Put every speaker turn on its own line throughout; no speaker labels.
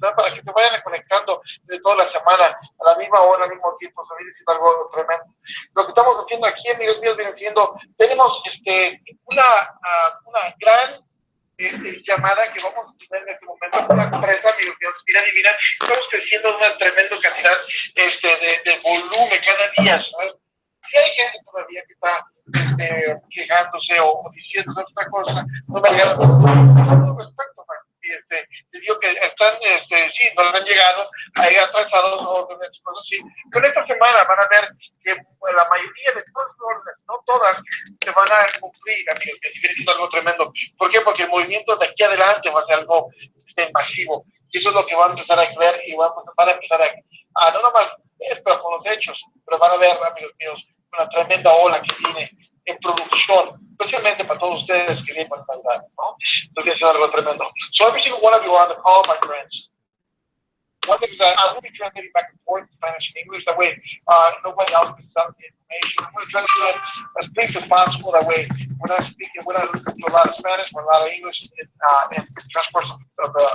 oportunidad para que te vayan conectando de toda la semana a la misma hora, al mismo tiempo, se viene siendo algo tremendo. Lo que estamos haciendo aquí, amigos míos, viene siendo, tenemos una gran llamada que vamos a tener en este momento, una empresa, amigos míos, mira, estamos creciendo una tremenda cantidad de volumen cada día, ¿sabes? Si hay gente todavía que está quejándose o diciendo otra cosa, no me digan con respecto, man. Les digo que están, sí, no les han llegado, hay atrasados órdenes, cosas así, pero esta semana van a ver que la mayoría de todas las órdenes, no todas, se van a cumplir, amigos, que sigue siendo algo tremendo. ¿Por qué? Porque el movimiento de aquí adelante va a ser algo masivo, y eso es lo que van a empezar a ver y van a empezar a no nomás pero con los hechos, pero van a ver, amigos míos, una tremenda ola que viene en producción, especialmente para todos ustedes que vienen para ayudar, ¿no? Entonces es algo tremendo. So every single one of you are on the call, my friends. One thing is that I will be translating back and forth Spanish and English. That way, nobody else misses out the information. I'm going to try to do it as brief as possible. That way, we're not listening to a lot of Spanish or a lot of English in transcourse of the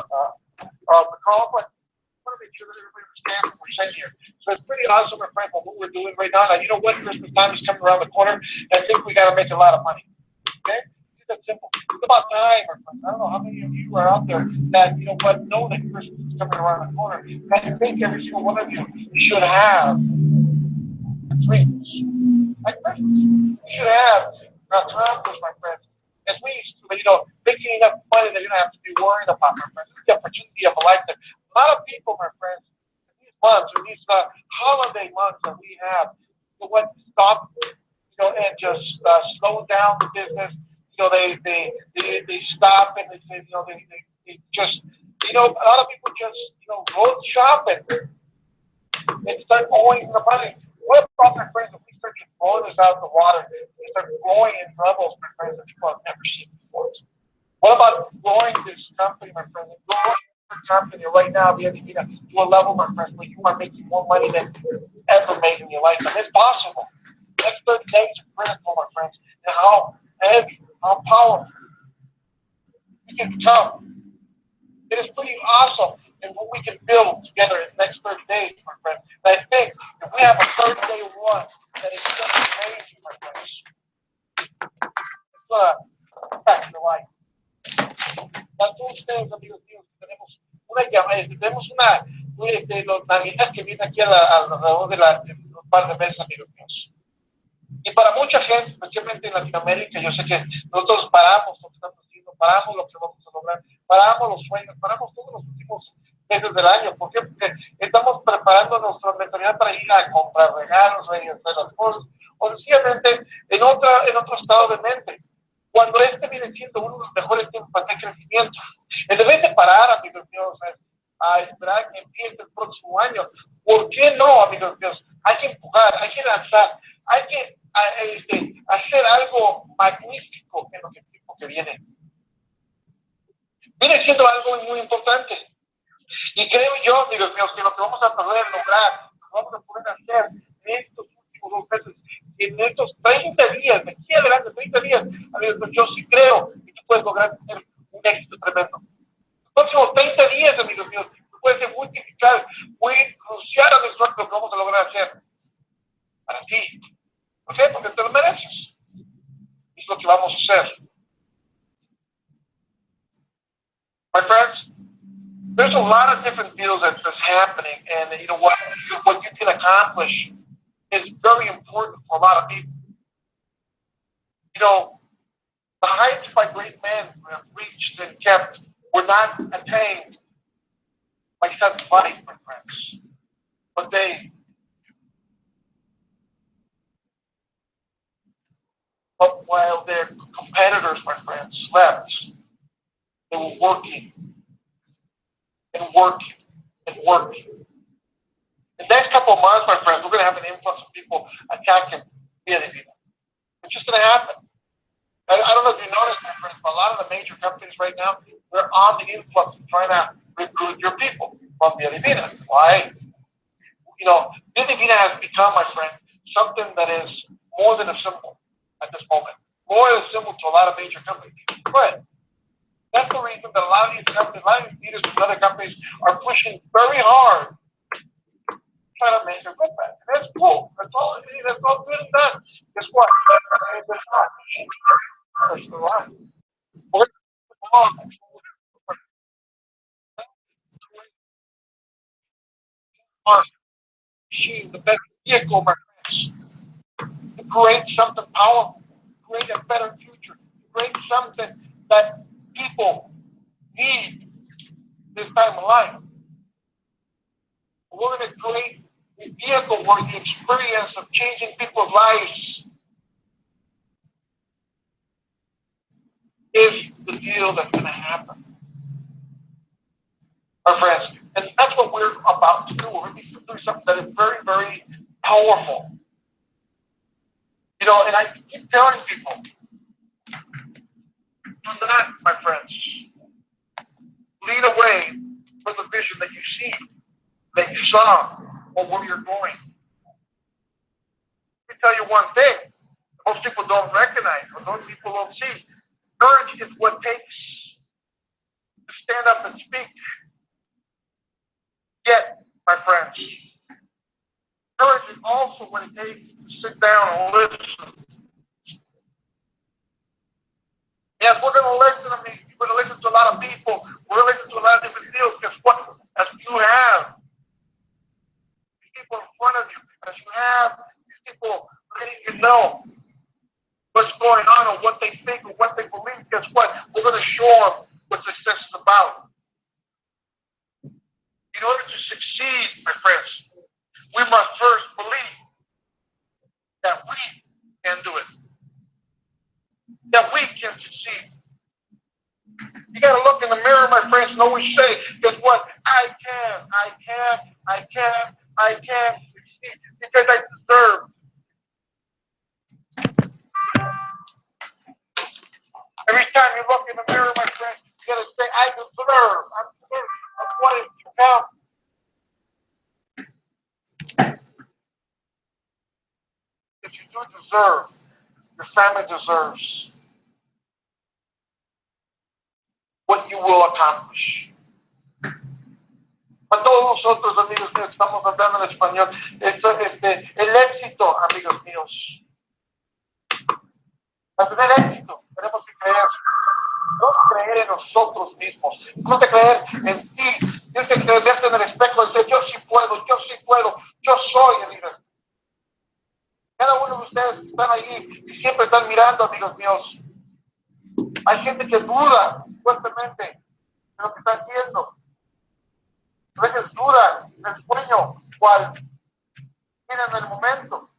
call, but I want to make sure that everybody understands what we're saying here. So it's pretty awesome, my friend, what we're doing right now. And you know what? Christmas time is coming around the corner, and I think we got to make a lot of money. Okay? It's that simple. It's about time, my friend. I don't know how many of you are out there that, you know what, know that Christmas is coming around the corner. And I think every single one of you should have dreams like Christmas. You should have travels, my friends. As we, making enough money that you don't have to be worried about, my friends. It's the opportunity of a lifetime. A lot of people, my friends, in these months, or these holiday months that we have, you know what, stop, and just slow down the business. They stop and they say, they just, a lot of people just, go shopping and start owing the money. What about, my friends, if we start just blowing this out of the water, we start growing in levels, my friends, that people have never seen before? What about growing this company, my friends, and growing your company right now, to a level, my friends, where you are making more money than you ever made in your life? And it's possible. The next 30 days are critical, my friends, and how heavy, how powerful we can become. It is pretty awesome and what we can build together in the next 30 days, my friends. And I think if we have a 30-day run that is just amazing, my friends, it's going to impact your life. Para todos ustedes, amigos míos, tenemos los navidades que viene aquí alrededor de un par de meses, amigos míos. Y para mucha gente, especialmente en Latinoamérica, yo sé que nosotros paramos lo que estamos haciendo, paramos lo que vamos a lograr, paramos los sueños, paramos todos los últimos meses del año. ¿Por qué? Porque estamos preparando nuestra mentalidad para ir a comprar regalos, a ir a hacer las cosas, o sencillamente en otro estado de mente. Cuando viene siendo uno de los mejores tiempos para el crecimiento. En vez de parar, amigos míos, a esperar que empiece el próximo año, ¿por qué no, amigos míos? Hay que empujar, hay que lanzar, hay que hacer algo magnífico en los tiempos que vienen. Viene siendo algo muy importante. Y creo yo, amigos míos, que lo que vamos a poder lograr, lo que vamos a poder hacer en estos últimos 2 meses, en estos 30 días, de aquí adelante, 30 días, amigos, yo sí creo que tú puedes lograr tener un éxito tremendo. Los próximos 30 días, amigos míos, puede ser muy digital, muy crucial a lo que vamos a lograr hacer para ti. ¿Por qué? Porque te lo mereces. Es lo que vamos a hacer. My friends, there's a lot of different deals that's happening, and what you can accomplish is very important for a lot of people. The heights by great men have reached and kept were not attained by such bodies, my friends, but while their competitors, my friends, slept, they were working and working and working. The next couple of months, my friends, we're going to have an influx of people attacking Cierre de Call-a-thon. It's just going to happen. I don't know if you noticed, my friends, but a lot of the major companies right now, they're on the influx of trying to recruit your people from Cierre de Call-a-thon. Why? Cierre de Call-a-thon has become, my friend, something that is more than a symbol at this moment. More than a symbol to a lot of major companies. But That's the reason that a lot of these companies, a lot of these leaders in other companies are pushing very hard to try to make a impact. And that's cool. That's all good and done. Guess what? That's the line. Machine, the best vehicle, my friends, to create something powerful, create a better future, create something that people need this time of life. We're going to create a vehicle where the experience of changing people's lives is the deal that's going to happen, our friends. And that's what we're about to do. We're going to be doing something that is very, very powerful. You know, and I keep telling people, do not, my friends, lead away from the vision that you see, that you saw, or where you're going. Let me tell you one thing. Most people don't recognize, or most people don't see. Courage is what it takes to stand up and speak. Yet, my friends, courage is also what it takes to sit down and listen. Yes, we're going to listen to me. We're going to listen to a lot of people. We're going to listen to a lot of different deals. Guess what? As you have these people in front of you, as you have these people letting you know what's going on or what they think or what they believe, guess what? We're going to show them what success is about. In order to succeed, my friends, we must first believe that we can do it, that we can succeed. You got to look in the mirror, my friends, and always say, guess what? I can succeed because I deserve. Every time you look in the mirror, my friends, you got to say, I deserve. I deserve. That's what it counts. If you do deserve, your family deserves what you will accomplish. A todos nosotros, amigos míos, estamos hablando en español. El éxito, amigos míos. Para tener éxito, tenemos que creer. Tenemos que creer en nosotros mismos. Tenemos que creer en ti. Tienes que creer, verte en el espejo y decir, yo sí puedo, yo soy el líder. Cada uno de ustedes que están ahí y siempre están mirando, amigos míos. Hay gente que duda fuertemente de lo que está haciendo. A veces duda del sueño cual tiene en el momento.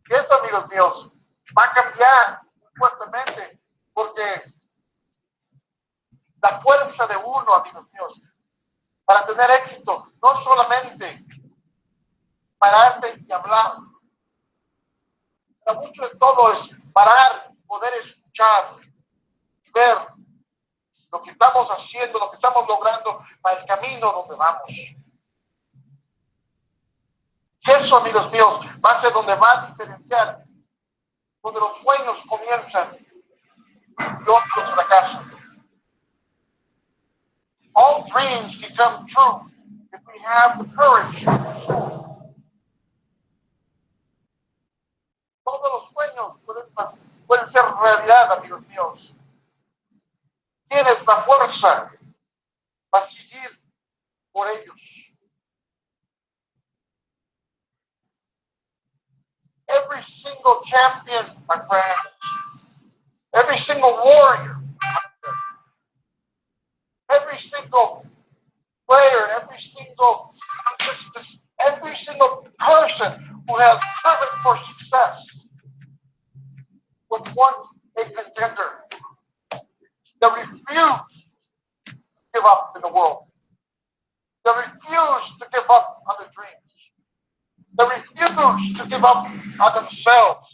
Y eso, amigos míos, va a cambiar fuertemente porque la fuerza de uno, amigos míos, para tener éxito, no solamente pararse y hablar. Pero mucho de todo es parar, poder escuchar y ver lo que estamos haciendo, lo que estamos logrando para el camino donde vamos. Y eso, amigos míos, va a ser donde va a diferenciar, donde los sueños comienzan y otros fracasan. All dreams become true if we have the courage. Todos los sueños pueden ser realidad, amigos míos. Tienes la fuerza para seguir por ellos. Every single champion, my friends, every single warrior, every single player, every single person who has striven for success was once a contender that refused to give up in the world, that refused to give up on their dreams, that refused to give up on themselves.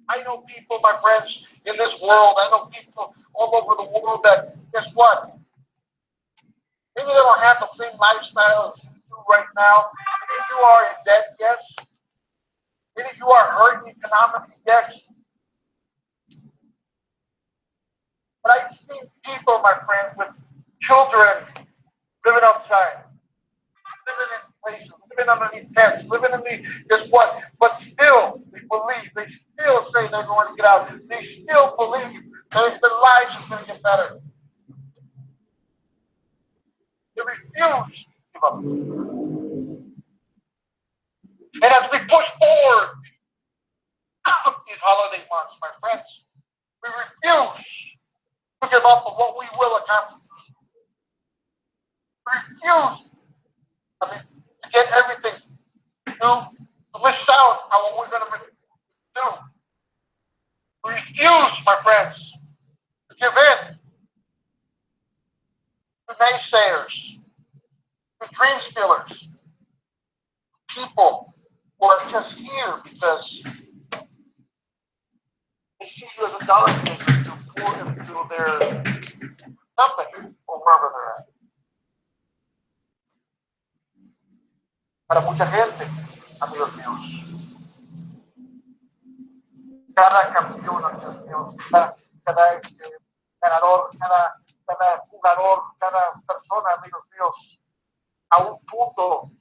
I know people, my friends, in this world, I know people all over the world that, guess what? Maybe they don't have the same lifestyle as you do right now. Maybe you are in debt, yes. Maybe you are hurting economically, yes. But I've seen people, my friends, with children living outside, living in places, living underneath tents, living in the, guess what? But still, they believe, they still say they're going to get out. They still believe that their lives are going to get better. They refuse to give up. And as we push forward these holiday months, my friends, we refuse to give up on what we will accomplish. We refuse, to get everything, to miss out on what we're going to do. We refuse, my friends, to give in to naysayers, to dream stealers, people who are just here because they see you as a dollar maker to pour into their company or wherever they're at. Para mucha gente, amigos míos, cada campeón, amigos míos, cada ganador, cada jugador, cada persona, amigos míos, a un punto,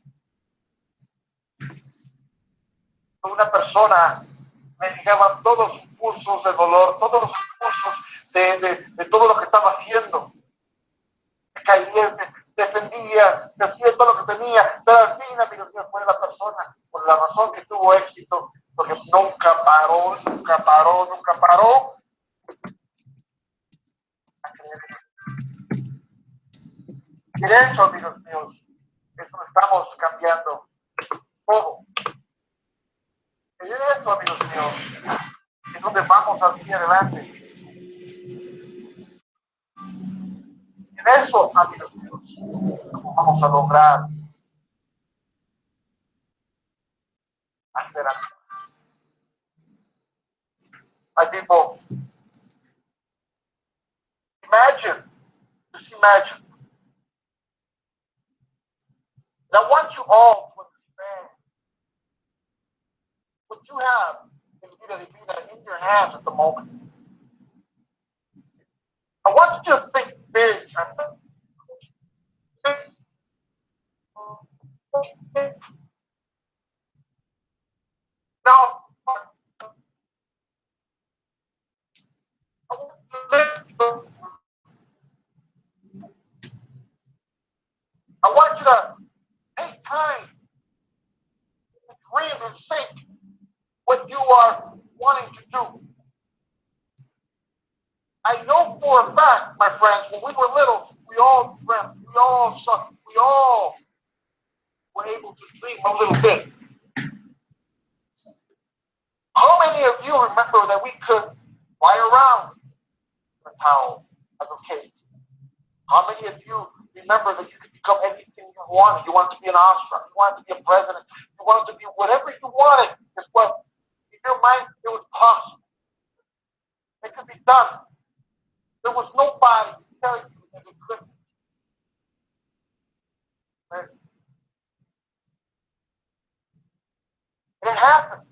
una persona me llegaban todos los impulsos de dolor, todos los impulsos de todo lo que estaba haciendo. Me caía, defendía, decía todo lo que tenía, pero al fin, amigos míos, fue la persona, por la razón que tuvo éxito, porque nunca paró a creer en eso. Y de eso, amigos míos, eso estamos cambiando todo. Y de eso, amigos míos, es donde vamos a seguir adelante. Y en eso, amigos míos, vamos a lograr hacer algo. Hay people, just imagine. And I want you all to understand what you have in Vida Divina in your hands at the moment. I want you to think big. Now, I want you to take time to dream and think what you are wanting to do. I know for a fact, my friends, when we were little, we all dreamt, we all were able to dream a little bit. How many of you remember that we could fly around in a towel as a kid? How many of you remember that you could become anything you wanted? You wanted to be an astronaut, you wanted to be a president, you wanted to be whatever you wanted. Guess what? In your mind, it was possible. It could be done. There was nobody telling you that it couldn't. Right? And it happened.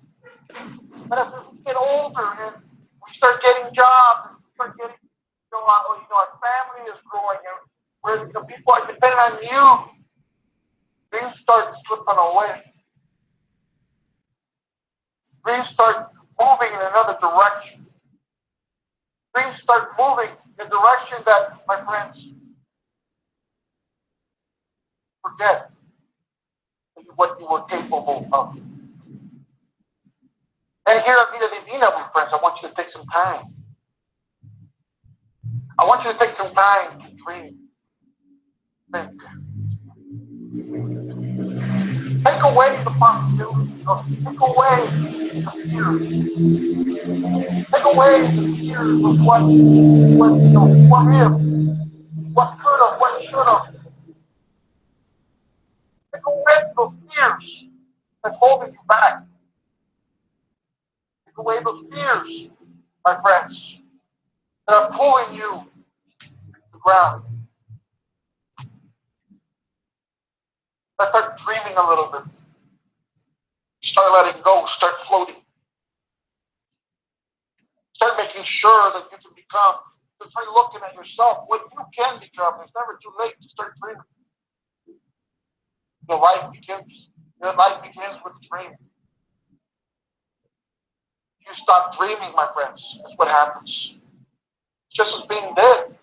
But as we get older and we start getting jobs, and we start getting, our family is growing, and where the people are depending on you, things start slipping away. Things start moving in another direction. Things start moving in a direction that, my friends, forget what you were capable of. And here at Vida Divina, my friends, I want you to take some time. I want you to take some time to dream. Think. Take away the possibilities. Take away the fears. Take away the fears of what if, what could have, what should have. Take away those fears that's holding you back. Take away those fears, my friends, that are pulling you to the ground. Let's start dreaming a little bit. Start letting go. Start floating. Start making sure that you can become Just try looking at yourself. What you can become. It's never too late to start dreaming. Your life begins. Your life begins with a dream. You stop dreaming, my friends. That's what happens. It's just as being dead.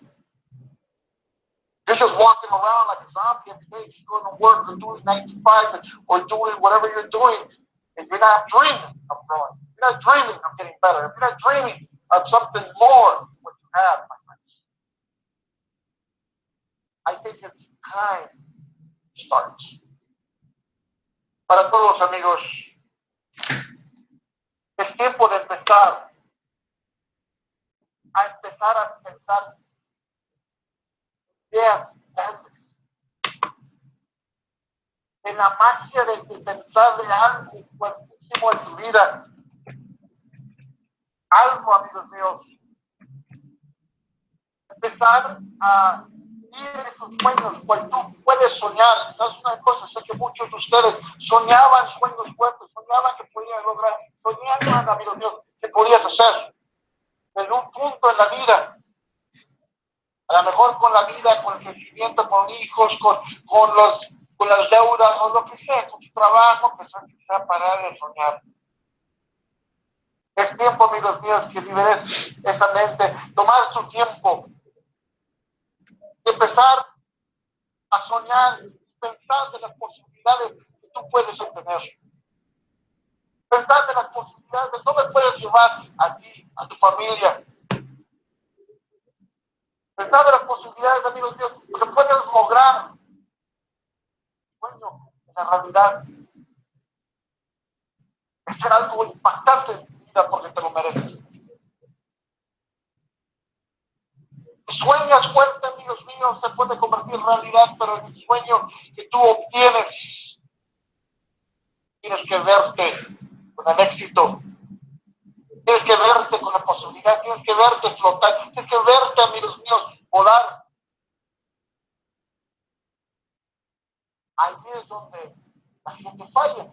You're just walking around like a zombie every day, just going to work or doing 9 to 5 or doing whatever you're doing. And you're not dreaming of growing. You're not dreaming of getting better. You're not dreaming of something more than what you have, my friends. I think it's time to start. Para todos, amigos, es tiempo de empezar a pensar ideas grandes. En la magia de pensar de algo fuertísimo en tu vida. Algo, amigos míos. Empezar a ir en sus sueños, pues tú puedes soñar. Es una cosa, sé que muchos de ustedes soñaban sueños fuertes, soñaban que podían lograr, soñaban, amigos míos, que podías hacer. En un punto en la vida, a lo mejor con la vida, con el crecimiento, con hijos, con las deudas, o lo que sea, con tu trabajo, empezar a parar de soñar. Es tiempo, amigos míos, que liberes esa mente, tomar tu tiempo, empezar a soñar, pensar de las posibilidades que tú puedes obtener. Pensar de las posibilidades de dónde puedes llevar a ti, a tu familia. Pensar de las posibilidades, amigos míos, lo que puedes lograr. Bueno, en la realidad, es ser algo impactante en tu vida porque te lo mereces. Sueñas fuerte, amigos míos, se puede convertir en realidad, pero en el sueño que tú obtienes, tienes que verte con el éxito, tienes que verte con la posibilidad, tienes que verte flotar, tienes que verte, amigos míos, volar. Ahí es donde la gente falla.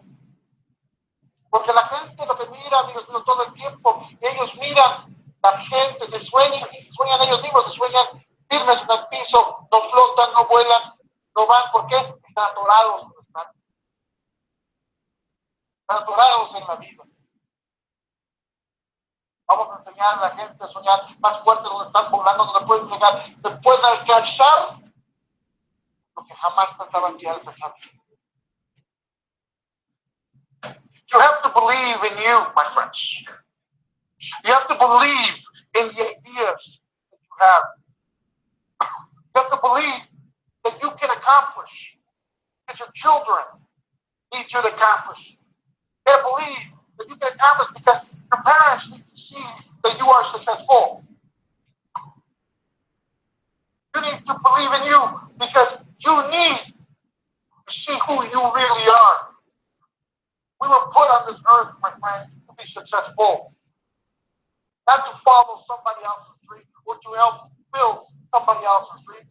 Porque la gente lo que mira, amigos míos, todo el tiempo, ellos miran, la gente se sueñan ellos mismos, se sueñan firmes en el piso, no flotan, no vuelan, no van, ¿por qué? Están atorados, están atorados en la vida. Vamos a enseñar a la gente a soñar más fuerte donde están volando, donde pueden llegar, donde pueden alcanzar lo que jamás pensaban que alcanzar. You have to believe in you, my friends. You have to believe in the ideas that you have. You have to believe that you can accomplish that your children need you to accomplish. You have to believe that you can accomplish because your parents need to see that you are successful. You need to believe in you because you need to see who you really are. We were put on this earth, my friends, to be successful. Not to follow somebody else's dream or to help build somebody else's dream.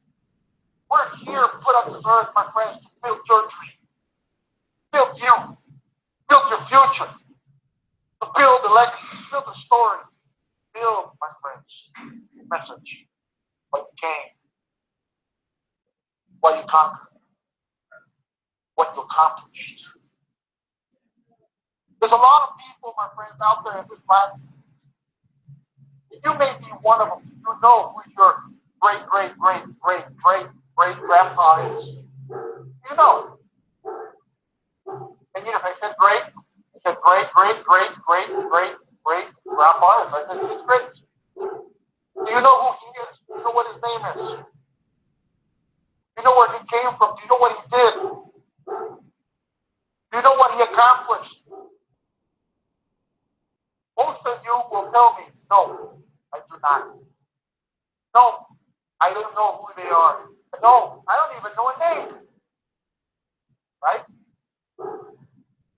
We're here put on this earth, my friends, to build your dream. Build you. Build your future. To build the legacy. Build the story. Build, my friends, the message. What you came. What you conquered. What you accomplished. There's a lot of people, my friends, out there in this planet. You may be one of them. You know who your great-grandpa is. You know. And you know, if I said great, I said great-grandpa is. I said he's great. Do you know who he is? Do you know what his name is? Do you know where he came from? Do you know what he did? Do you know what he accomplished? Most of you will tell me, no, I do not. No, I don't know who they are. No, I don't even know a name. Right?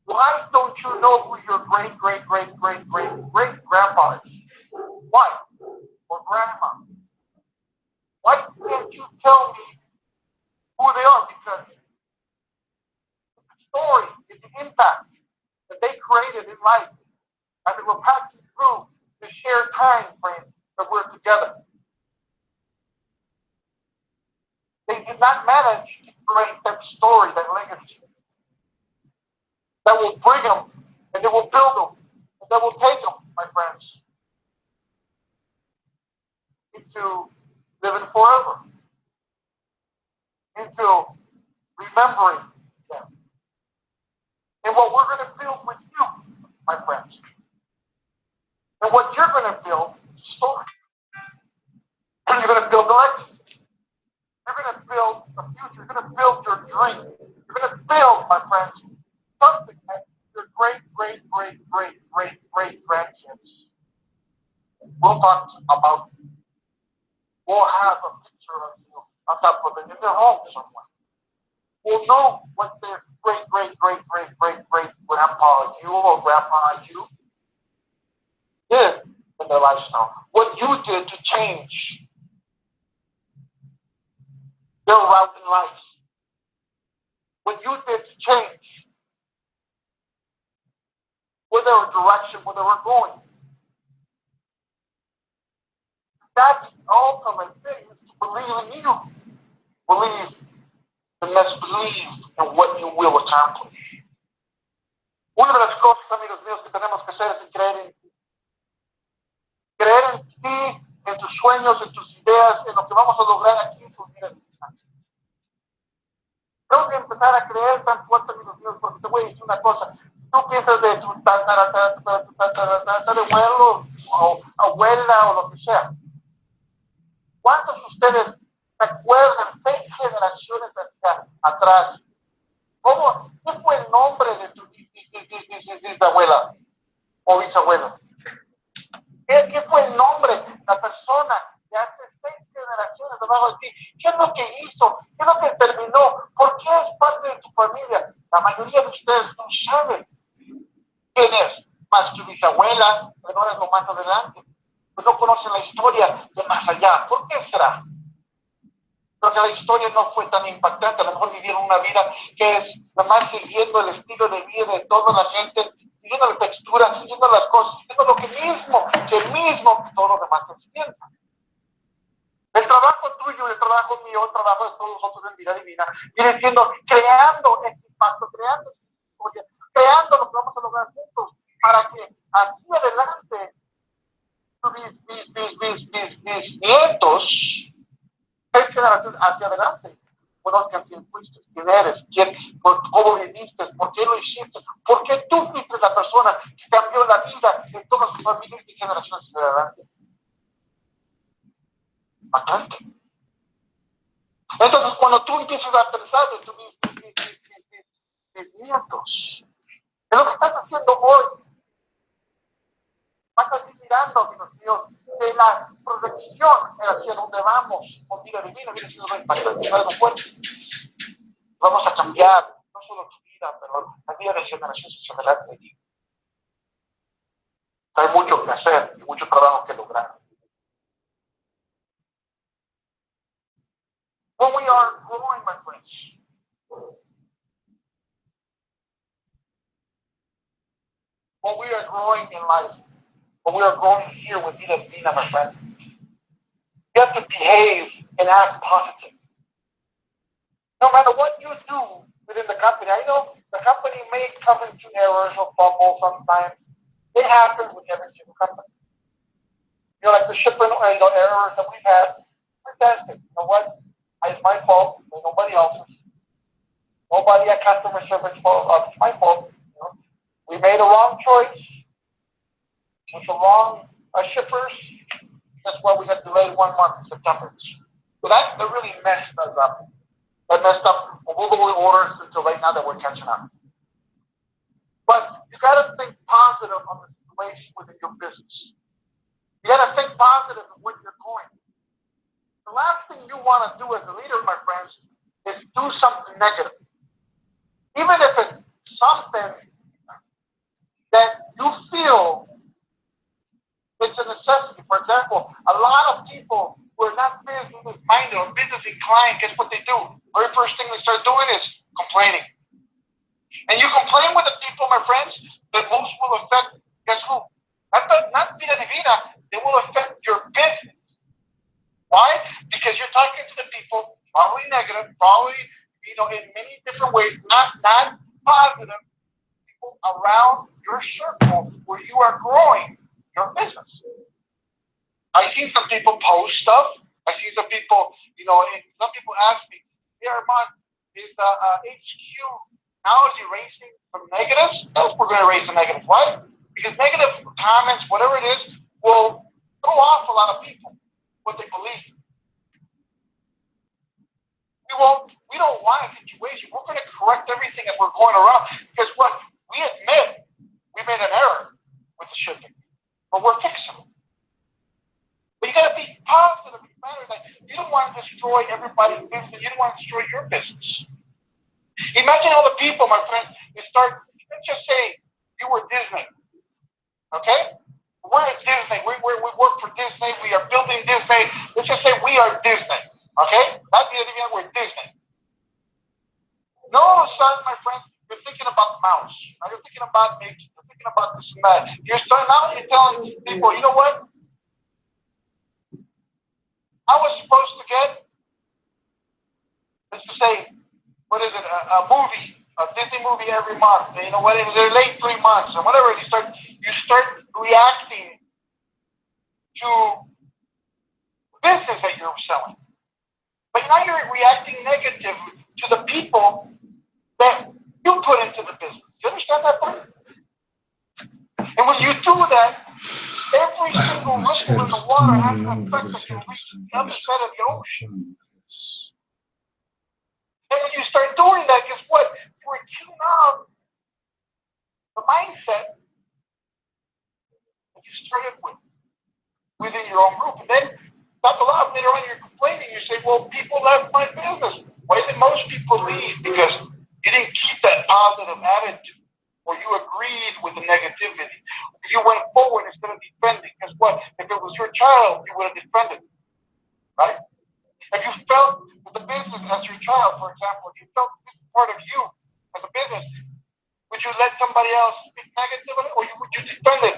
Why don't you know who your great-grandpa is? Why? Or grandma? Why can't you tell me who they are? Because the story is the impact that they created in life as they were passing through the shared time frame that we're together. did not manage to create that story, that legacy that will bring them and they will build them and that will take them, my friends, into living forever, into remembering them. And what we're going to build with you, my friends, and what you're going to build is a story. And you're going to build a legacy. You're going to build a future. You're going to build your dream. You're going to build, my friends, something that your great grandkids will talk about. We'll have a picture of you on top of it in their home somewhere. We'll know what their great grandpa you or grandpa you did in their lifestyle. What you did to change their route in life. What you did to change where they were direction, where they were going. That's the ultimate thing, is to believe in you. Believe and let's believe in what you will accomplish. Una de las cosas, amigos míos, que tenemos que hacer es creer en ti. Creer en ti, en tus sueños, en tus ideas, en lo que vamos a lograr aquí en tu vida. Tengo que empezar a creer tan fuerte, amigos míos, porque te voy a decir una cosa. Tú piensas de tu abuelo o abuela o lo que sea. ¿Cuántos de ustedes se acuerdan 6 generaciones atrás? ¿Cómo? ¿Qué fue el nombre de tu abuela o bisabuela? ¿Qué fue el nombre de la persona de hace 6 generaciones debajo de ti? ¿Qué es lo que hizo? ¿Qué es lo que terminó? ¿Por qué es parte de tu familia? La mayoría de ustedes no saben quién es, más tu bisabuela, pero no es lo más adelante. Pues no conocen la historia de más allá. ¿Por qué será? Porque la historia no fue tan impactante. A lo mejor vivieron una vida que es nada más siguiendo el estilo de vida de toda la gente, siguiendo la textura, siguiendo las cosas, siguiendo lo que mismo que todo lo demás se sienta. El trabajo tuyo, el trabajo mío, el trabajo de todos nosotros en Vida Divina, viene siendo creando este impacto, creando esta historia, creando lo que vamos a lograr juntos, para que aquí adelante mis nietos, 6 generaciones hacia adelante, conozcan quién fuiste, quién eres, cómo viviste, por qué lo hiciste, por qué tú fuiste la persona que cambió la vida de todas sus familias y generaciones hacia adelante. Bastante. Entonces, cuando tú empiezas a pensar de tus nietos, de lo que estás haciendo hoy, vas a ir mirando, amigos míos, de la proyección hacia donde vamos con Vida Divina, viene siendo algo fuerte. Vamos a cambiar no solo tu vida, pero la vida de generaciones hacia adelante. Hay mucho que hacer y mucho trabajo que lograr. When we are growing, my friends, when we are growing in life, when we are growing here with Vida Divina, my friend, you have to behave and act positive. No matter what you do within the company, I know the company may come into errors or fumbles sometimes. It happens with every single company. You know, like the shipment errors that we've had, fantastic. You know what? It's my fault. It's nobody else's. Nobody at customer service fault. It's my fault. You know? We made a wrong choice with the wrong shippers. That's why we got delayed 1 month in September. So that really messed us up. That messed up movable orders until right now that we're catching up. But you got to think positive on the situation within your business. You got to think positive of what you're doing. The last thing you want to do as a leader, my friends, is do something negative. Even if it's something that you feel it's a necessity. For example, a lot of people who are not business-minded or business inclined, guess what they do? Very first thing they start doing is complaining. And you complain with the people, my friends, that most will affect, guess who? Not Vida Divina, they will affect your business. Why? Because you're talking to the people probably negative, probably, in many different ways, not positive people around your circle where you are growing your business. I see some people post stuff. I see some people, and some people ask me, hey, Armand, is the HQ now is erasing some negatives? Yes, we're going to erase the negatives. Why? Because negative comments, whatever it is, will throw off a lot of people, what they believe. We don't want a situation. We're going to correct everything as we're going around. Because what? We admit we made an error with the shipping. But we're fixing it. But you got to be positive and matter that you don't want to destroy everybody's business. You don't want to destroy your business. Imagine all the people, my friends, let's just say you were Disney. Okay? We're at Disney. We work for Disney. We are building Disney. Let's just say we are Disney. Okay? Not the idea we're Disney. No, all of a sudden, my friends, you're thinking about the mouse. Now you're thinking about Mickey. You're thinking about this and that. You're telling people, you know what? I was supposed to get, let's just say, what is it, a movie, a Disney movie every month. You know what? They're late 3 months or whatever. You start reacting to business that you're selling. But now you're reacting negatively to the people that you put into the business. You understand that part? And when you do that, every single ripple in the water has an effect that can reach the other side of the ocean. And when you start doing that, guess what? You're tuning out the mindset that you started with within your own group. And then talk a lot later on you're complaining. You say, well, people left my business. Why did most people leave? Because you didn't keep that positive attitude, or you agreed with the negativity. You went forward instead of defending. Guess what? If it was your child, you would have defended, right? If you felt the business as your child, for example, if you felt this is part of you as a business, would you let somebody else speak negatively, or would you defend it?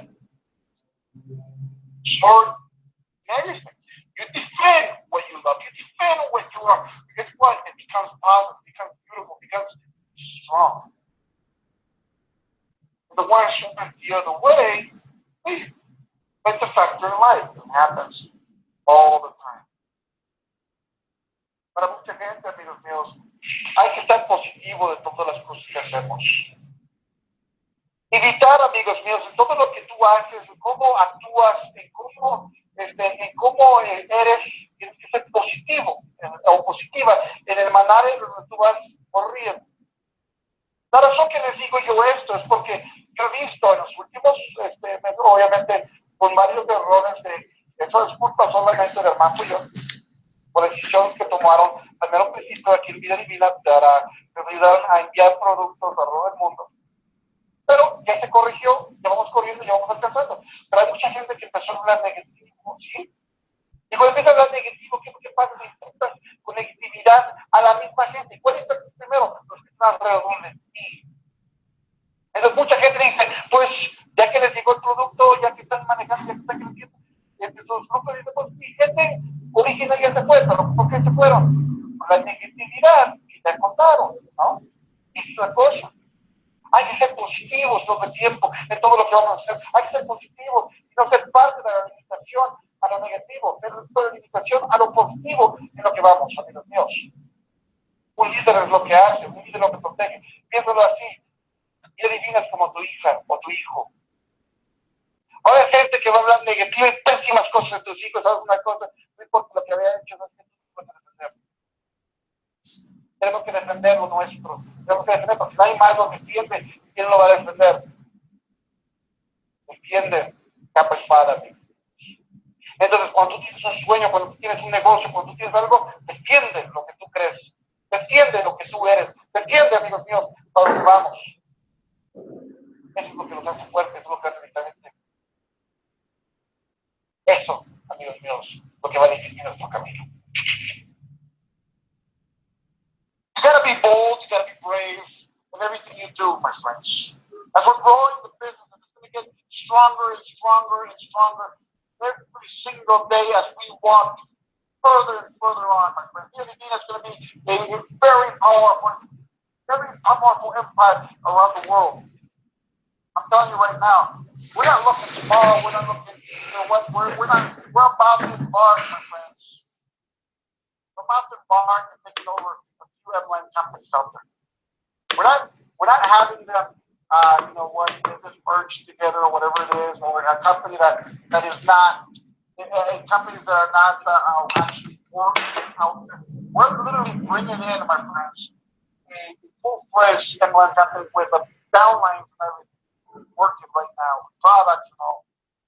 Short, everything. You defend what you love. You defend what you are. Guess what? It becomes positive, becomes beautiful, becomes strong. The one showing the other way, it's a factor in life. It happens all the time. Para mucha gente, amigos míos, hay que estar positivo de todas las cosas que hacemos. Evitar, amigos míos, en todo lo que tú haces, en cómo actúas, en cómo eres, tienes que ser positivo o positiva en el manera en donde tú vas corriendo. La razón que les digo yo esto es porque yo he visto en los últimos, obviamente, con varios errores, eso es culpa solamente del armand por decisiones que tomaron al menos principio aquí en Vida Divina para ayudar a enviar productos a todo el mundo. Pero ya se corrigió, ya vamos corriendo, ya vamos alcanzando. Pero hay mucha gente que empezó a hablar negativo, ¿sí? Y cuando empieza a hablar negativo, ¿qué pasa? Estás con negatividad a la misma gente. ¿Cuál es el primero? Los que están alrededor de ti. Entonces mucha gente dice, pues ya que les llegó el producto, ya que están manejando, ya que están creciendo, sus grupos dicen, pues mi gente original ya se fue, pero ¿por qué se fueron? Por la negatividad que te contaron, ¿no? Y es una cosa. Hay que ser positivos todo el tiempo en todo lo que vamos a hacer. Hay que ser positivos y no ser parte de la limitación a lo negativo, ser de la limitación a lo positivo en lo que vamos, amigos míos. Un líder es lo que hace, un líder es lo que protege. Piénsalo así. Y adivinas como tu hija o tu hijo. Ahora hay gente que va a hablar negativo y pésimas cosas de tus hijos, ¿sabes una cosa? No importa lo que había hecho, no es que tú puedes defender. Tenemos que defender lo nuestro. Tenemos que defender, porque si nadie más lo defiende, ¿quién lo va a defender? Defiende capa espada, amigo. Entonces, cuando tú tienes un sueño, cuando tú tienes un negocio, cuando tú tienes algo, defiende lo que tú crees. Defiende lo que tú eres. Defiende, amigos míos, para donde vamos. Eso es lo que nos hace fuertes, eso es lo que hace diferente. Eso, amigos míos, lo que va a definir nuestro camino. You gotta be bold, you gotta be brave in everything you do, my friends. As we're growing the business, it's going to get stronger and stronger and stronger every single day as we walk further and further on, my friends. Argentina is going to be a very powerful empire around the world. I'm telling you right now, we're not looking small. We're not looking, you know what? We're about to embark, my friends. We're about to embark and taking over a few airline companies out there. We're not having them, you know what, just merge together or whatever it is, or a company that is not, companies that are not actually working out there. We're literally bringing in, my friends, a full-fledged airline company with a downline and everything working right now, with products and all.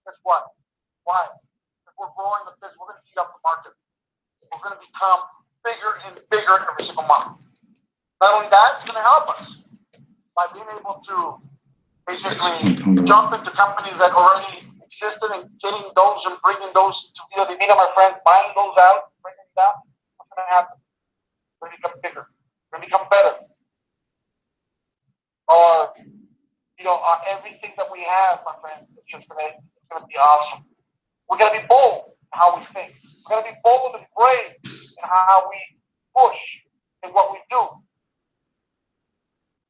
Guess what? Why? If we're growing the business, we're going to heat up the market. We're going to become bigger and bigger every single month. Not only that, it's going to help us by being able to basically jump into companies that already existed and getting those and bringing those to Via Divina, my friends, buying those out, bringing them down. What's going to happen? We're going to become bigger. We're going to become better. Or, you know, everything that we have, my friends, it's going to be awesome. We're going to be bold in how we think. We're going to be bold and brave in how we push in what we do.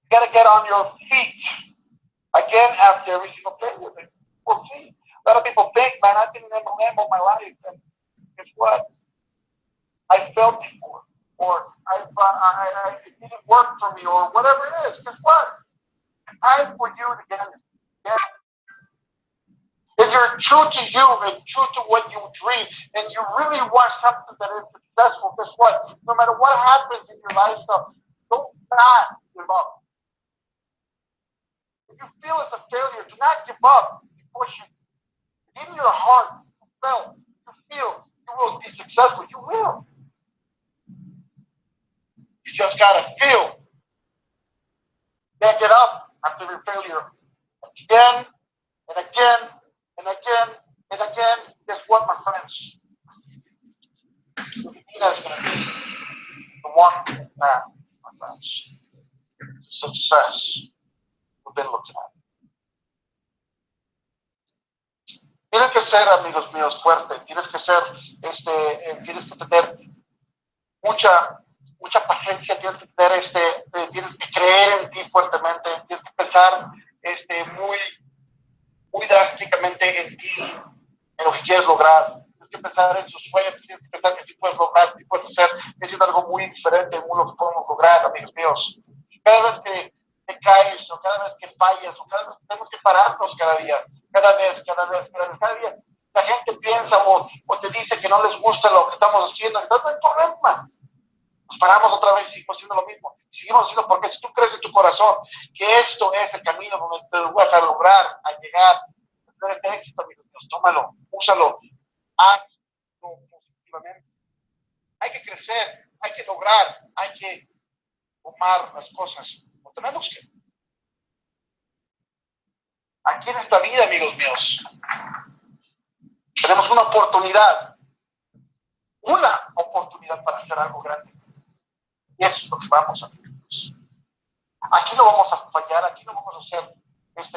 You got to get on your feet again after every single failure. We'll see. A lot of people think, man, I've been in MLM all my life, and guess what? I failed before, or it didn't work for me, or whatever it is. Guess what? It's time for you to get in there. If you're true to you and true to what you dream, and you really want something that is successful, guess what? No matter what happens in your lifestyle, don't not give up. If you feel it's a failure, do not give up. Keep pushing. In your heart, you feel you will be successful. You will. You just gotta feel. Then get up after your failure. Again and again and again and again. Guess what, my friends? That's gonna be the one path, my friends. Success. We've been looking at. Tienes que ser, amigos míos, fuerte. Tienes que ser, tienes que tener mucha paciencia, tienes que tener, tienes que creer en ti fuertemente, tienes que pensar, muy drásticamente en ti, en lo que quieres lograr. Tienes que pensar en sus sueños, tienes que pensar que sí puedes lograr, sí puedes hacer, es algo muy diferente en lo que podemos lograr, amigos míos. Cada vez que te caes, o cada vez que fallas, o cada vez que tenemos que pararnos cada día, cada día, la gente piensa o te dice que no les gusta lo que estamos haciendo, entonces no hay problema. Nos paramos otra vez y seguimos haciendo lo mismo. Seguimos haciendo porque si tú crees en tu corazón que esto es el camino donde te vas a lograr, a llegar, a tener este éxito, amigos míos, tómalo, úsalo, hazlo positivamente. Hay que crecer, hay que lograr, hay que tomar las cosas. No tenemos que. Aquí en esta vida, amigos míos, tenemos una oportunidad para hacer algo grande. Y eso es lo que vamos a hacer. Aquí no vamos a fallar, aquí no vamos a hacer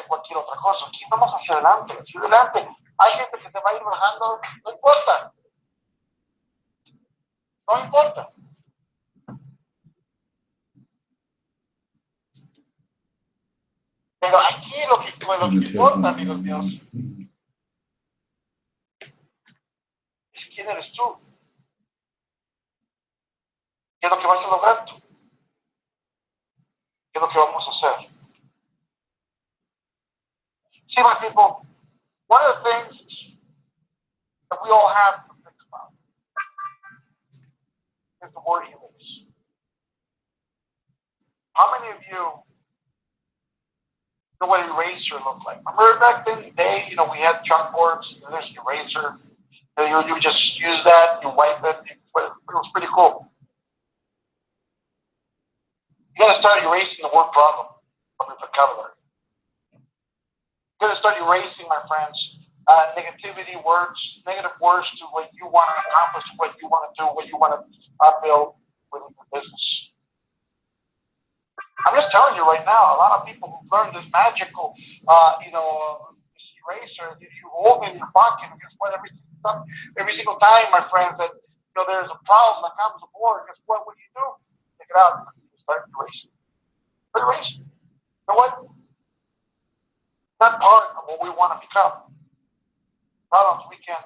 cualquier otra cosa. Aquí vamos hacia adelante, hacia adelante. Hay gente que se va a ir bajando, no importa. No importa. Pero aquí lo que importa, amigos míos, es quién eres tú. ¿Qué es lo que vas a lograr tú? ¿Qué es lo que vamos a hacer? See, my people, one of the things that we all have to think about is the word erase. How many of you know what an eraser looked like? Remember back in the day, we had chalkboards, there's an eraser. You just use that, you wipe it, it was pretty cool. You gotta start erasing the word problem from your vocabulary. You gotta start erasing, my friends, negative words to what you want to accomplish, what you want to do, what you want to build within your business. I'm just telling you right now, a lot of people who've learned this magical, this eraser, if you hold it in your pocket, guess what? Every single time, my friends, that there's a problem that comes aboard, guess what? What do? Take it out and start erasing. Start erasing. You know what? Not part of what we want to become. Problems we can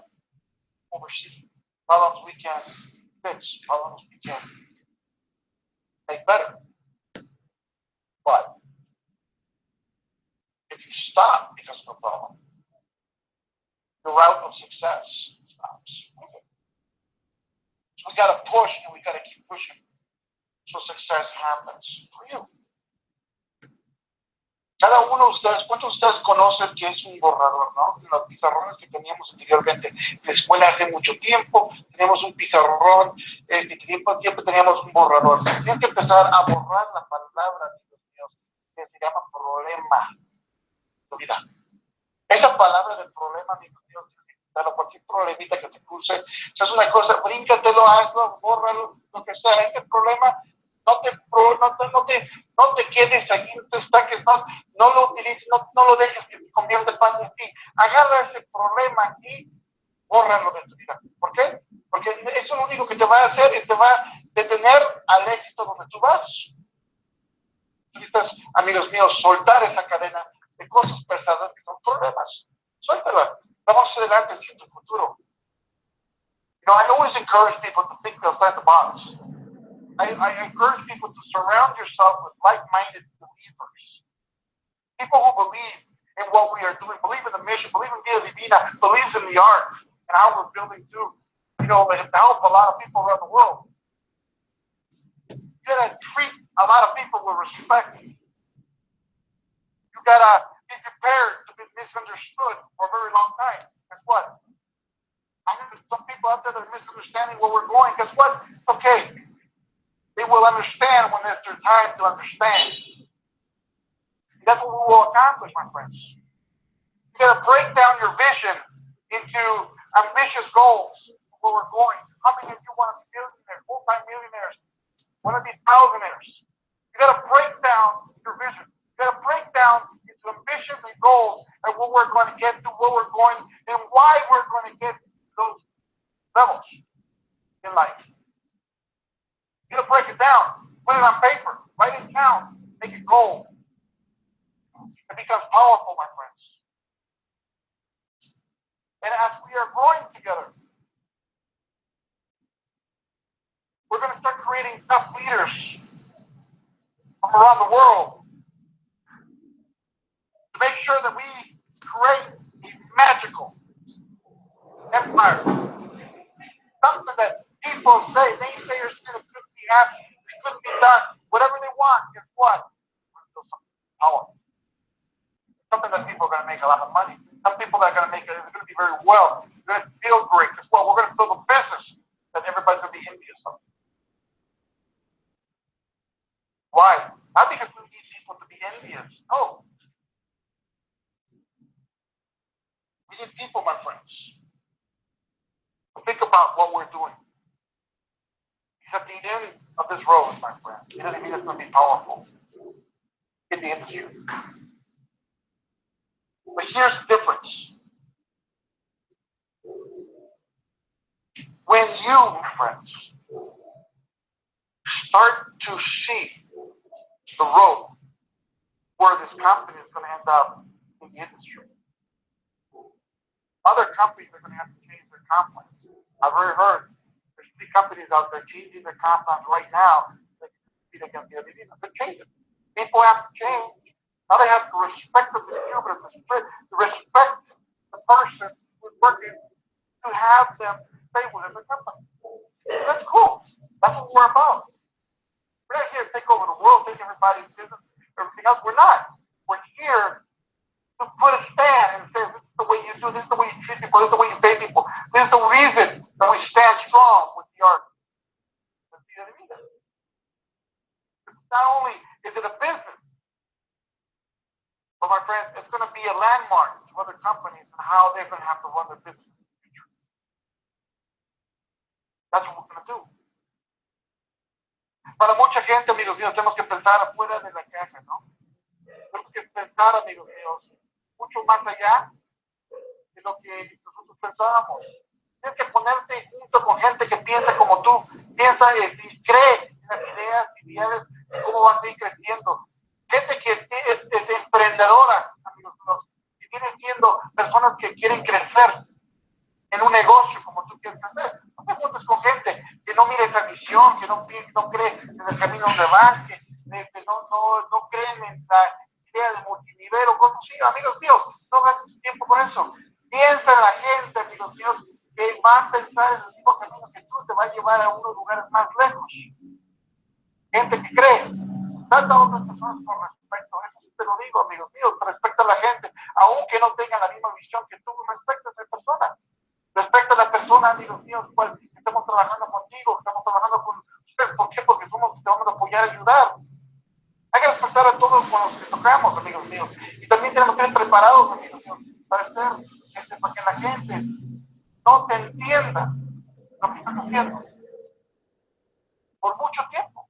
oversee. Problems we can fix. Problems we can make better. But if you stop because of a problem, the route of success stops. So we got to push and we got to keep pushing so success happens for you. Cada uno de ustedes, ¿cuántos de ustedes conocen qué es un borrador, no? Los pizarrones que teníamos anteriormente en la escuela hace mucho tiempo, teníamos un pizarrón, tiempo teníamos un borrador. Tienes que empezar a borrar la palabra, Dios mío, que se llama problema. Mira, esa palabra de problema, amigos míos, cualquier problemita que te cruce, es una cosa, bríncatelo, hazlo, bórralo, lo que sea, ese problema, no te quedes aquí, no te estanques, no lo utilices, no lo dejes que se convierta en pan en ti. Agarra ese problema aquí, bórralo de tu vida. ¿Por qué? Porque eso lo único que te va a hacer es te va a detener al éxito donde tú vas. Necesitas, amigos míos, soltar esa cadena de cosas pesadas que son problemas. Suéltala. Vamos adelante hacia tu futuro. I always encourage people to think outside the box. I encourage people to surround yourself with like-minded believers. People who believe in what we are doing, believe in the mission, believe in Vida Divina, believes in the art and how we're building too, and to help a lot of people around the world. You gotta treat a lot of people with respect. You gotta be prepared to be misunderstood for a very long time. Guess what? I know there's some people out there that are misunderstanding where we're going. Guess what? It's okay. They will understand when it's their time to understand. And that's what we will accomplish, my friends. You gotta break down your vision into ambitious goals of where we're going. How many of you want to be millionaires, multi-millionaires, want to be thousandaires? You gotta break down your vision. You gotta break down into ambitions and goals and what we're going to get to, where we're going, and why we're going to get those levels in life. You gotta break it down, put it on paper, write it down, make it gold. It becomes powerful, my friends. And as we are growing together, we're going to start creating tough leaders from around the world to make sure that we create a magical empire. Something that people say, naysayers say it couldn't be happening, it couldn't be done, whatever they want, guess what? Power. Something that people are going to make a lot of money. Some people that are going to make it, it's going to be very well. They're going to feel great. Guess what? We're going to build a business that everybody's going to be envious of. Why? Not because we need people to be envious. No. We need people, my friends, to think about what we're doing. Because at the end of this road, my friend, it doesn't mean it's going to be powerful in the industry. But here's the difference. When you, my friends, start to see the road where this company is going to end up in the industry, other companies are going to have to change their comp plans. I've already heard there's 3 companies out there changing their comp plans right now. They're changing. People have to change. Now they have to respect the distributor, to respect the person who's working, to have them stay within the company. That's cool. That's what we're about. We're not here to take over the world, take everybody's business, everything else. We're not. We're here to put a stand and say, this is the way you do, this is the way you treat people, this is the way you pay people. This is the reason that we stand strong with the art. Not only is it a business, but my friends, it's going to be a landmark to other companies and how they're going to have to run their business in the future. That's what we're going to do. Para mucha gente, amigos míos, tenemos que pensar afuera de la caja, ¿no? Tenemos que pensar, amigos míos, mucho más allá de lo que nosotros pensábamos. Tienes que ponerte junto con gente que piensa como tú, piensa y cree en las ideas, ideales, cómo van a ir creciendo. Gente que es emprendedora, amigos míos, que vienen siendo personas que quieren crecer en un negocio como tú quieres hacer. No te juntes con gente que no mire esa visión, que no cree en el camino donde van, que no creen en la idea de multinivel o cosas así. Amigos míos, no gastes su tiempo con eso. Piensa en la gente, amigos míos, que va a pensar en el mismo camino que tú, te va a llevar a unos lugares más lejos. Gente que cree. Trata a otras personas con respeto. Eso sí te lo digo, amigos míos. Respecta a la gente, aunque no tengan la misma visión que tú, respecta a esa persona. Respecto a la persona, amigos míos, pues, estamos trabajando contigo, estamos trabajando con ustedes. ¿Por qué? Porque te vamos a apoyar, ayudar. Hay que respetar a todos con los que tocamos, amigos míos. Y también tenemos que estar preparados, amigos míos, para que la gente no te entienda lo que estás haciendo por mucho tiempo.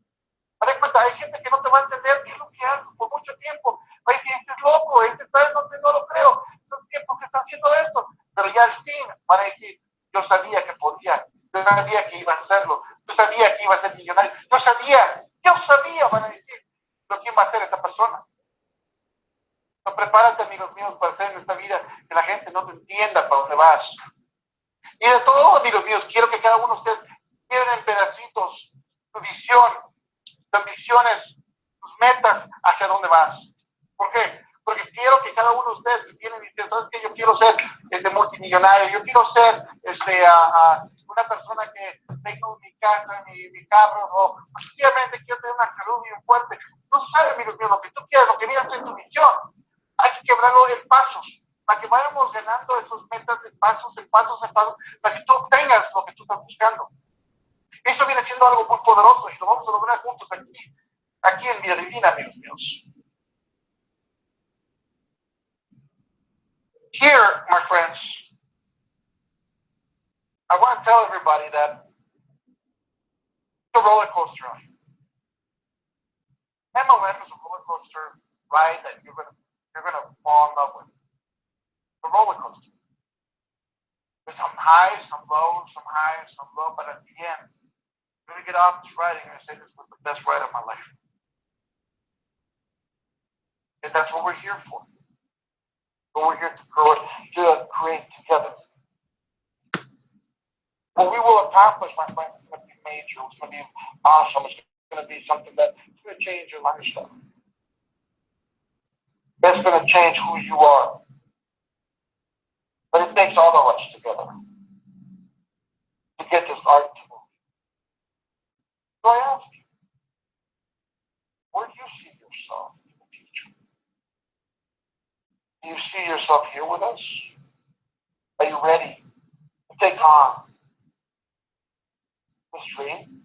Dale cuenta, hay gente que no te va a entender qué es lo que haces por mucho tiempo. Va a decir, este es loco, este está, no lo creo. Estos tiempos que está haciendo esto. Pero ya al fin van a decir, yo sabía que podía, yo sabía que iba a hacerlo, yo sabía que iba a ser millonario, yo sabía, van a decir, pero ¿quién va a ser esa persona? No, prepárate, amigos míos, para hacer en esta vida que la gente no te entienda para dónde vas. Y de todo, amigos míos, quiero que cada uno de ustedes queden en pedacitos tu visión, tus ambiciones, tus metas, hacia dónde vas. ¿Por qué? Porque quiero que cada uno de ustedes que tienen, dice, ¿sabes qué? Yo quiero ser multimillonario, yo quiero ser una persona que tengo mi casa, mi carro, o sencillamente quiero tener una salud bien fuerte. No sabes, amigos míos, lo que tú quieras, lo que miras en tu visión. Hay que quebrarlo en pasos, para que vayamos ganando esos metas de pasos, para que tú obtengas lo que tú estás buscando. Eso viene siendo algo muy poderoso y lo vamos a lograr juntos aquí en Vida Divina, amigos míos. Here, my friends, I want to tell everybody that it's a roller coaster ride. MLM is a roller coaster ride that you're gonna fall in love with. It's a roller coaster. There's some highs, some lows, but at the end, you're gonna get off this ride and you're gonna say this was the best ride of my life. And that's what we're here for. What we're here to create together. What we will accomplish, my friends, is going to be major. It's going to be awesome. It's going to be something that's going to change your lifestyle. It's going to change who you are. But it takes all of us together to get this art to move. So I ask you, where do you see yourself in the future? Do you see yourself here with us? Are you ready to take on this dream?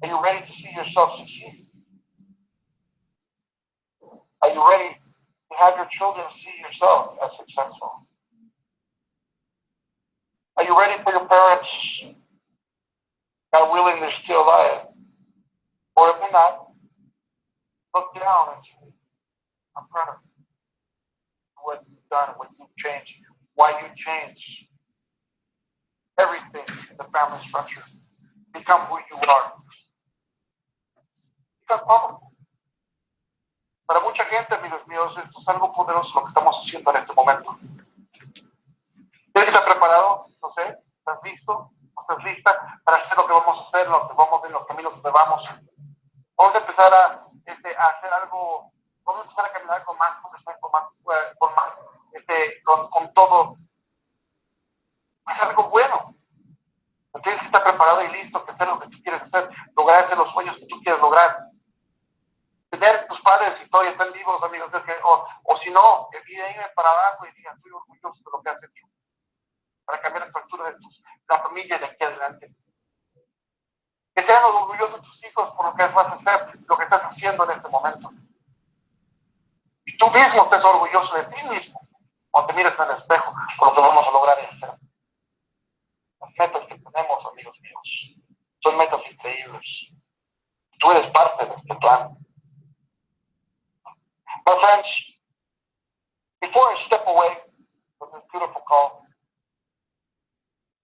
Are you ready to see yourself succeed? Are you ready to have your children see yourself as successful? Are you ready for your parents, God willing, they're still alive? Or if they're not, look down and say, I'm proud of you. What you've done, what you've changed, why you changed everything in the family structure. Become who you are. Become powerful. Para mucha gente, amigos míos, esto es algo poderoso lo que estamos haciendo en este momento. ¿Tienes que estar preparado? No sé, ¿estás listo? ¿No estás lista para hacer lo que vamos a hacer, lo que vamos en los caminos donde vamos? Vamos a empezar a hacer algo, vamos a empezar a caminar con más, con todo. Es algo bueno. Tienes que estar preparado y listo para hacer lo que tú quieres hacer, lograr hacer los sueños que tú quieres lograr. Tener tus padres y todavía están vivos, amigos, o si no, vienen para abajo y digan, estoy orgulloso de lo que has hecho, para cambiar la estructura de la familia de aquí adelante. Que sean orgullosos tus hijos por lo que vas a hacer, lo que estás haciendo en este momento. Y tú mismo estés orgulloso de ti mismo, cuando te mires en el espejo, por lo que vamos a lograr hacer. Las metas que tenemos, amigos míos, son metas increíbles. Tú eres parte de este plan. My friends, before I step away from this beautiful call,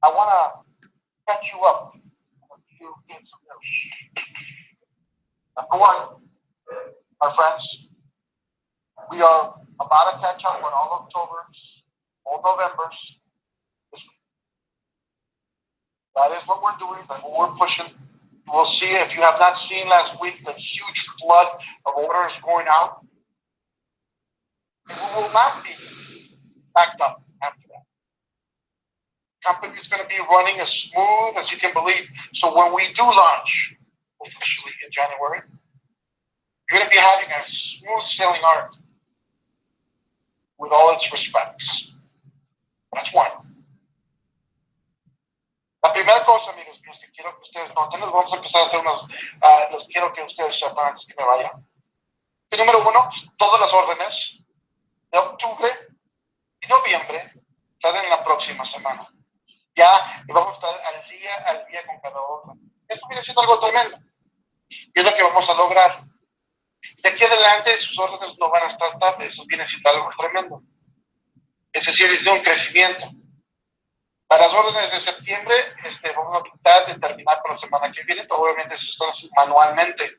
I want to catch you up on a few things. Number one, our friends, we are about to catch up on all Octobers, all Novembers. That is what we're doing. That's what we're pushing. You will see, if you have not seen last week, the huge flood of orders going out. And we will not be backed up after that. The company is going to be running as smooth as you can believe. So when we do launch officially in January, you're going to be having a smooth sailing art with all its respects. That's one. La primera cosa, amigos míos, que quiero que ustedes noten, les vamos a empezar a hacer los quiero que ustedes sepan antes que me vayan. Y número uno, todas las órdenes de octubre y noviembre salen en la próxima semana. Ya vamos a estar al día con cada orden. Esto viene siendo algo tremendo. Y es lo que vamos a lograr. De aquí adelante sus órdenes no van a estar tarde, eso viene siendo algo tremendo. Es decir, es de un crecimiento. Para las órdenes de septiembre, vamos a tratar de terminar por la semana que viene, pero obviamente eso está manualmente.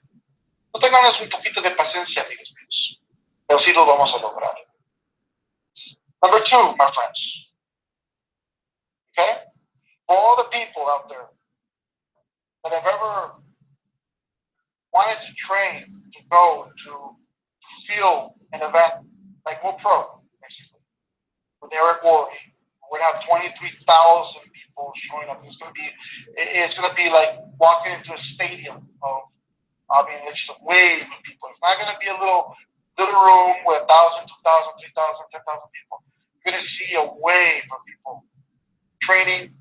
No tengamos un poquito de paciencia, amigos míos, pero sí lo vamos a lograr. Number two, my friends. Okay? All the people out there that have ever wanted to train, to go, to feel an event like WoPro, basically, with Eric Worre. We're going to have 23,000 people showing up. It's going to be like walking into a stadium of, it's just a wave of people. It's not going to be a little room with 1,000, 2,000, 3,000, 10,000 people. You're going to see a wave of people training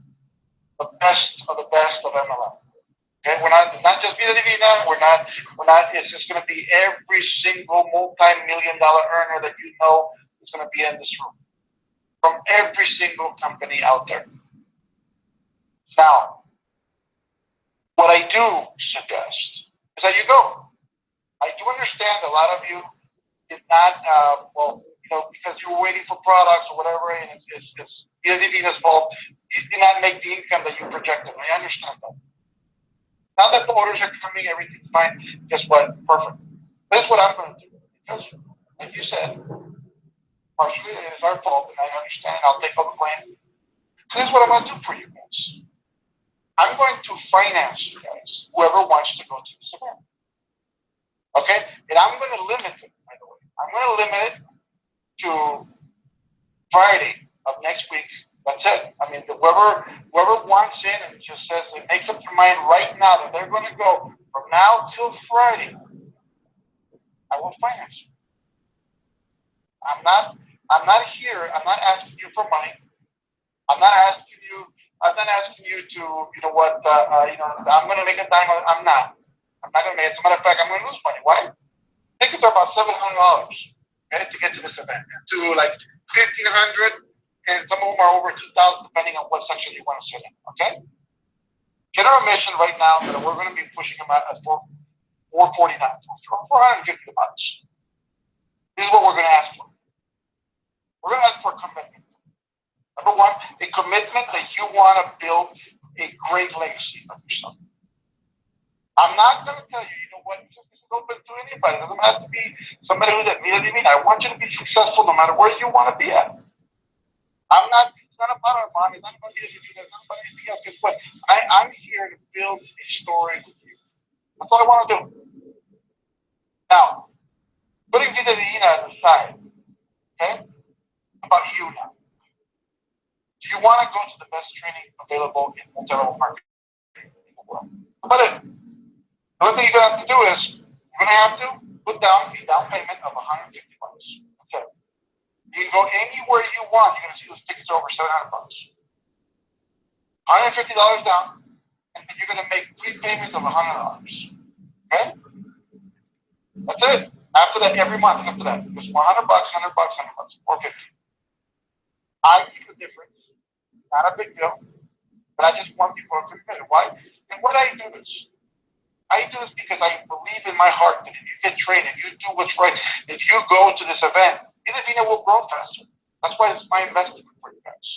the best of MLM. Okay? We're not just Vida Divina. We're not, it's just going to be every single multi-million-dollar earner that you know is going to be in this room. From every single company out there. Now, what I do suggest is that you go. I do understand a lot of you did not, because you were waiting for products or whatever, and it's Vida Divina's fault. You did not make the income that you projected. I understand that. Now that the orders are coming, everything's fine. Guess what? Perfect. This is what I'm going to do. Because, like you said, partially it is our fault, and I understand. I'll take all the blame. This is what I'm going to do for you guys. I'm going to finance you guys, whoever wants to go to this event. Okay? And I'm going to limit it, by the way. I'm going to limit it to Friday of next week. That's it. Whoever wants in and just says, it makes up their mind right now that they're going to go from now till Friday, I will finance you. I'm not here. I'm not asking you for money. I'm not asking you to, I'm going to make a dime. I'm not going to make it. As a matter of fact, I'm going to lose money. Why? Tickets are about $700, okay, to get to this event. To like $1,500, and some of them are over $2,000, depending on what section you want to sit in, okay? General admission right now that we're going to be pushing them at $449, $450. This is what we're going to ask for. We're going to ask for a commitment. Number one, a commitment that you want to build a great legacy of yourself. I'm not going to tell you, this is open to anybody. It doesn't have to be somebody who's at Vida Divina. I want you to be successful no matter where you want to be at. It's not about Armand. It's not about Vida Divina. It's not about anything else. Guess what? I'm here to build a story with you. That's what I want to do. Now, putting Vida Divina aside, okay? About you now. Do you want to go to the best training available in multi-level marketing in the world? How about it? The only thing you're going to have to do is you're going to have to put down a down payment of $150. Okay. You can go anywhere you want. You're going to see those tickets over $700. $150 down, and then you're going to make 3 payments of $100. Okay? That's it. After that, every month after that, it's $100, $100, $450. I see the difference. Not a big deal, but I just want people to commit. Why? And what I do is, because I believe in my heart that if you get trained, if you do what's right, if you go to this event, Vida will grow faster. That's why it's my investment for you guys.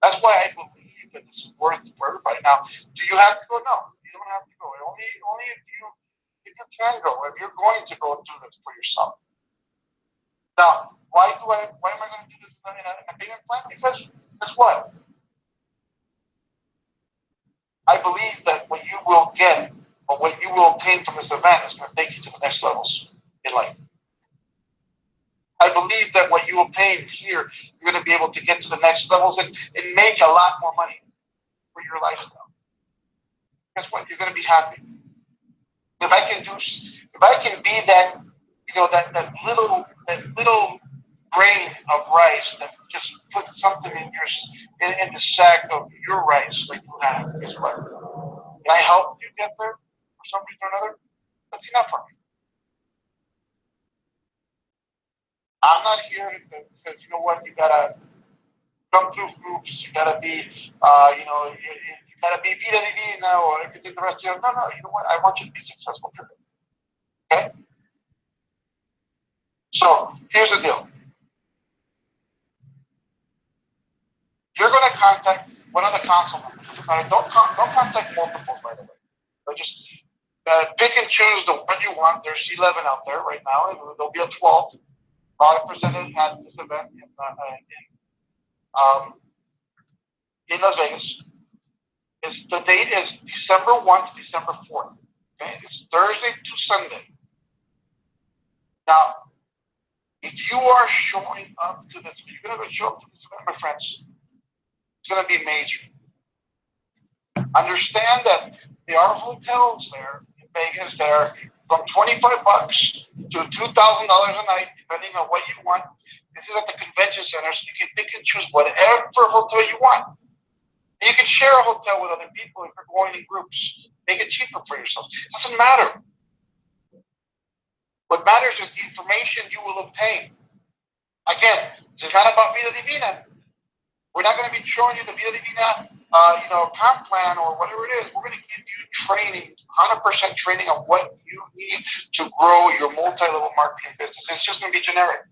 That's why I believe that this is worth it for everybody. Now, do you have to go? No, you don't have to go. Only if you can go, if you're going to go do this for yourself. Now, why am I going to do this in a payment plan? Because guess what? I believe that what you will get or what you will obtain from this event is going to take you to the next levels in life. I believe that what you obtain here, you're going to be able to get to the next levels and make a lot more money for your lifestyle. Guess what? You're going to be happy. If I can be that, that little grain of rice that just put something in the sack of your rice that you have, guess what? Can I help you get there for some reason or another? That's enough for me. I'm not here because you know what, you gotta come through groups, you gotta be, you gotta be vida divina or everything the rest of you. No, you know what? I want you to be successful today. Okay? So here's the deal. You're going to contact one of the council members. Don't contact multiples, by the way. But just pick and choose the one you want. There's 11 out there right now, and there'll be a 12th. All presented at this event in Las Vegas. The date is December 1 to December 4th. Okay, it's Thursday to Sunday. Now, if you are showing up to this, if you're going to show up to this event, my friends, it's going to be major. Understand that there are hotels there in Vegas that are from $25 to $2,000 a night, depending on what you want. This is at the convention center, so you can pick and choose whatever hotel you want. And you can share a hotel with other people if you're going in groups. Make it cheaper for yourself. It doesn't matter. What matters is the information you will obtain. Again, this is not about Vida Divina. We're not going to be showing you the Vida Divina, comp plan or whatever it is. We're going to give you training, 100% training on what you need to grow your multi-level marketing business. It's just going to be generic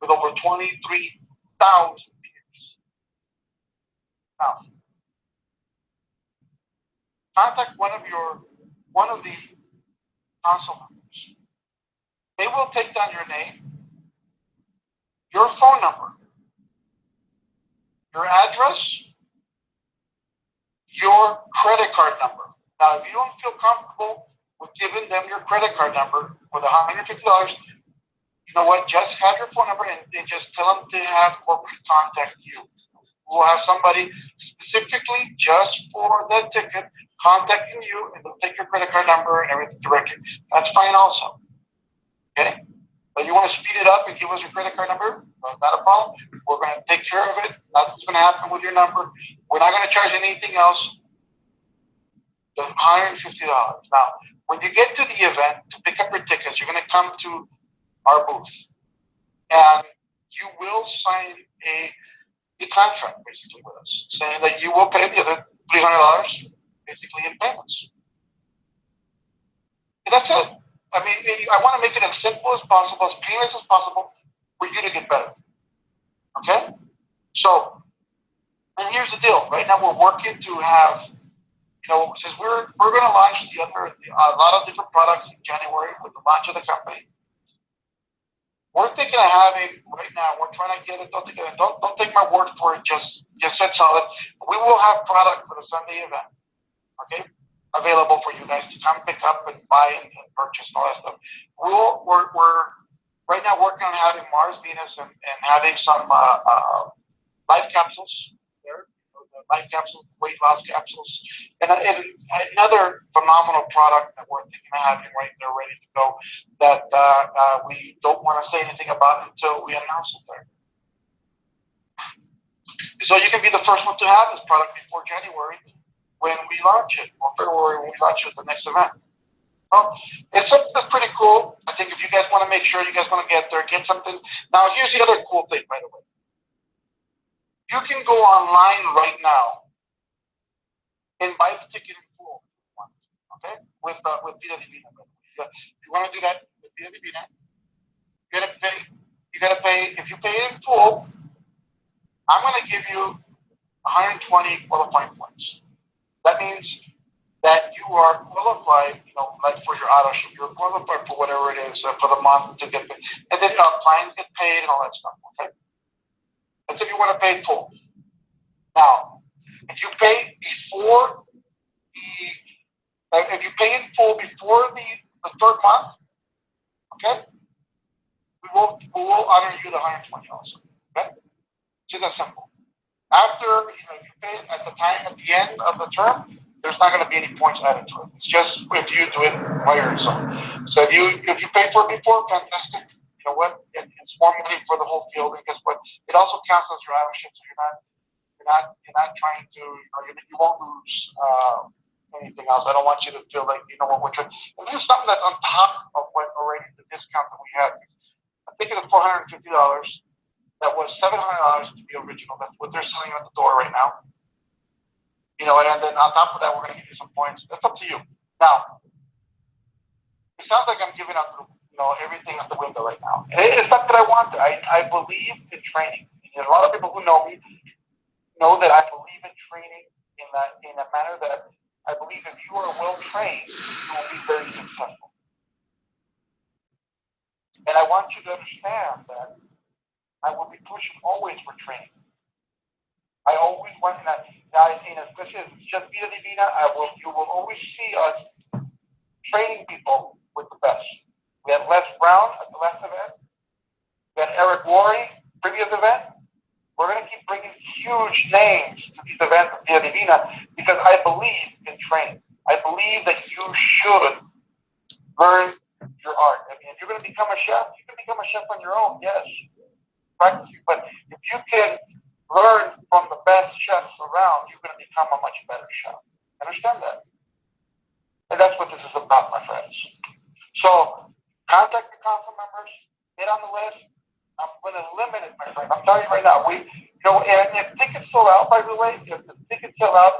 with over 23,000 peers. Now, contact one of the council members. They will take down your name, your phone number, your address, your credit card number. Now, if you don't feel comfortable with giving them your credit card number with $150, you know what? Just have your phone number and just tell them to have corporate contact you. We'll have somebody specifically just for the ticket contacting you, and they'll take your credit card number and everything directly. That's fine also. Okay? But you want to speed it up and give us your credit card number? Well, not a problem. We're going to take care of it. Nothing's going to happen with your number. We're not going to charge anything else. Just $150. Now, when you get to the event to pick up your tickets, you're going to come to our booth. And you will sign a contract, basically, with us, saying that you will pay the other $300, basically, in payments. And that's it. I mean, I want to make it as simple as possible, as painless as possible for you to get better. Okay? So, and here's the deal. Right now, we're working to have, since we're going to launch a lot of different products in January with the launch of the company. We're thinking of having, right now, we're trying to get it all together. Don't take my word for it, just set solid. We will have product for the Sunday event, okay, available for you guys to come pick up and buy and purchase and all that stuff. We're right now working on having Mars, Venus, and having some life capsules there, life capsules, weight loss capsules, and another phenomenal product that we're thinking of having right there ready to go that we don't want to say anything about until we announce it there. So you can be the first one to have this product before January when we launch it, or February when we launch it at the next event. Well, it's something that's pretty cool. I think if you guys want to make sure you guys want to get there, get something. Now, here's the other cool thing, by the way. You can go online right now and buy the ticket in full, okay? With Vida Divina. If you want to do that with Vida Divina, you gotta pay. If you pay in full, I'm gonna give you 120 qualifying points. That means that you are qualified, like for your auto ship, you're qualified for whatever it is for the month to get paid. And then clients get paid and all that stuff, okay? That's if you want to pay full. Now, if you pay before if you pay in full before the third month, okay, we will honor you the 120 also, okay? It's just simple. After, if you pay at the time at the end of the term, there's not going to be any points added to it. It's just if you do it by yourself. So if you pay for it before, fantastic. You know what? It's more money for the whole field, and guess what? It also counts as your ownership, so you're not trying to, you won't lose anything else. I don't want you to feel like, which one. And this is something that's on top of what already the discount that we had. I think it was $450. That was $700 to be original. That's what they're selling at the door right now. And then on top of that, we're going to give you some points. That's up to you. Now, it sounds like I'm giving up, everything out the window right now. It's not that I want to. I believe in training. And a lot of people who know me know that I believe in training in a manner that I believe if you are well trained, you will be very successful. And I want you to understand that I will be pushing always for training. I always want that, especially as just Vida Divina, you will always see us training people with the best. We had Les Brown at the last event. We had Eric Worre, previous event. We're going to keep bringing huge names to these events of Vida Divina because I believe in training. I believe that you should learn your art. I mean, if you're going to become a chef, you can become a chef on your own, yes. Practicing. But if you can learn from the best chefs around, you're going to become a much better chef. Understand that? And that's what this is about, my friends. So, contact your council members, get on the list. I'm going to limit it, my friend. I'm telling you right now. And if tickets sell out, by the way, if the tickets sell out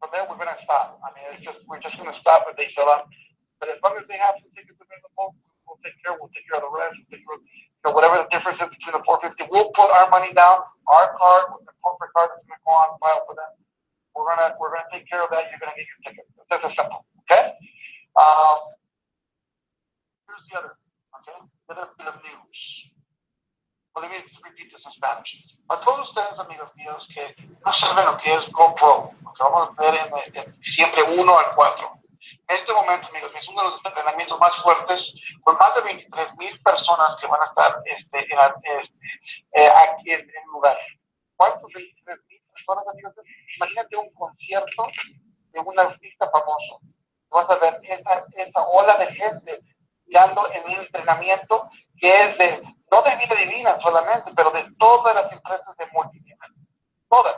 from there, we're going to stop. I mean, we're just going to stop if they sell out. But as long as they have some tickets available, we'll take care of the rest. We'll take care of, whatever the difference is between the 450. We'll put our money down, our card, with the corporate card that's going to go on file for them. We're gonna take care of that. You're gonna get your ticket. That's as simple. Okay. Here's the other. Okay. The other bit of news. Well, let me repeat this in Spanish. A todos ustedes, amigos míos, que no saben lo que es GoPro, lo que vamos a ver en diciembre 1 al 4. En este momento, amigos, es uno de los entrenamientos más fuertes, con más de 23,000 personas que van a estar aquí en el lugar. ¿Cuántos 23,000 personas, amigos? Imagínate un concierto de un artista famoso. Vas a ver esa ola de gente mirando en un entrenamiento que es no de Vida Divina solamente, pero de todas las empresas de multinivel. Todas.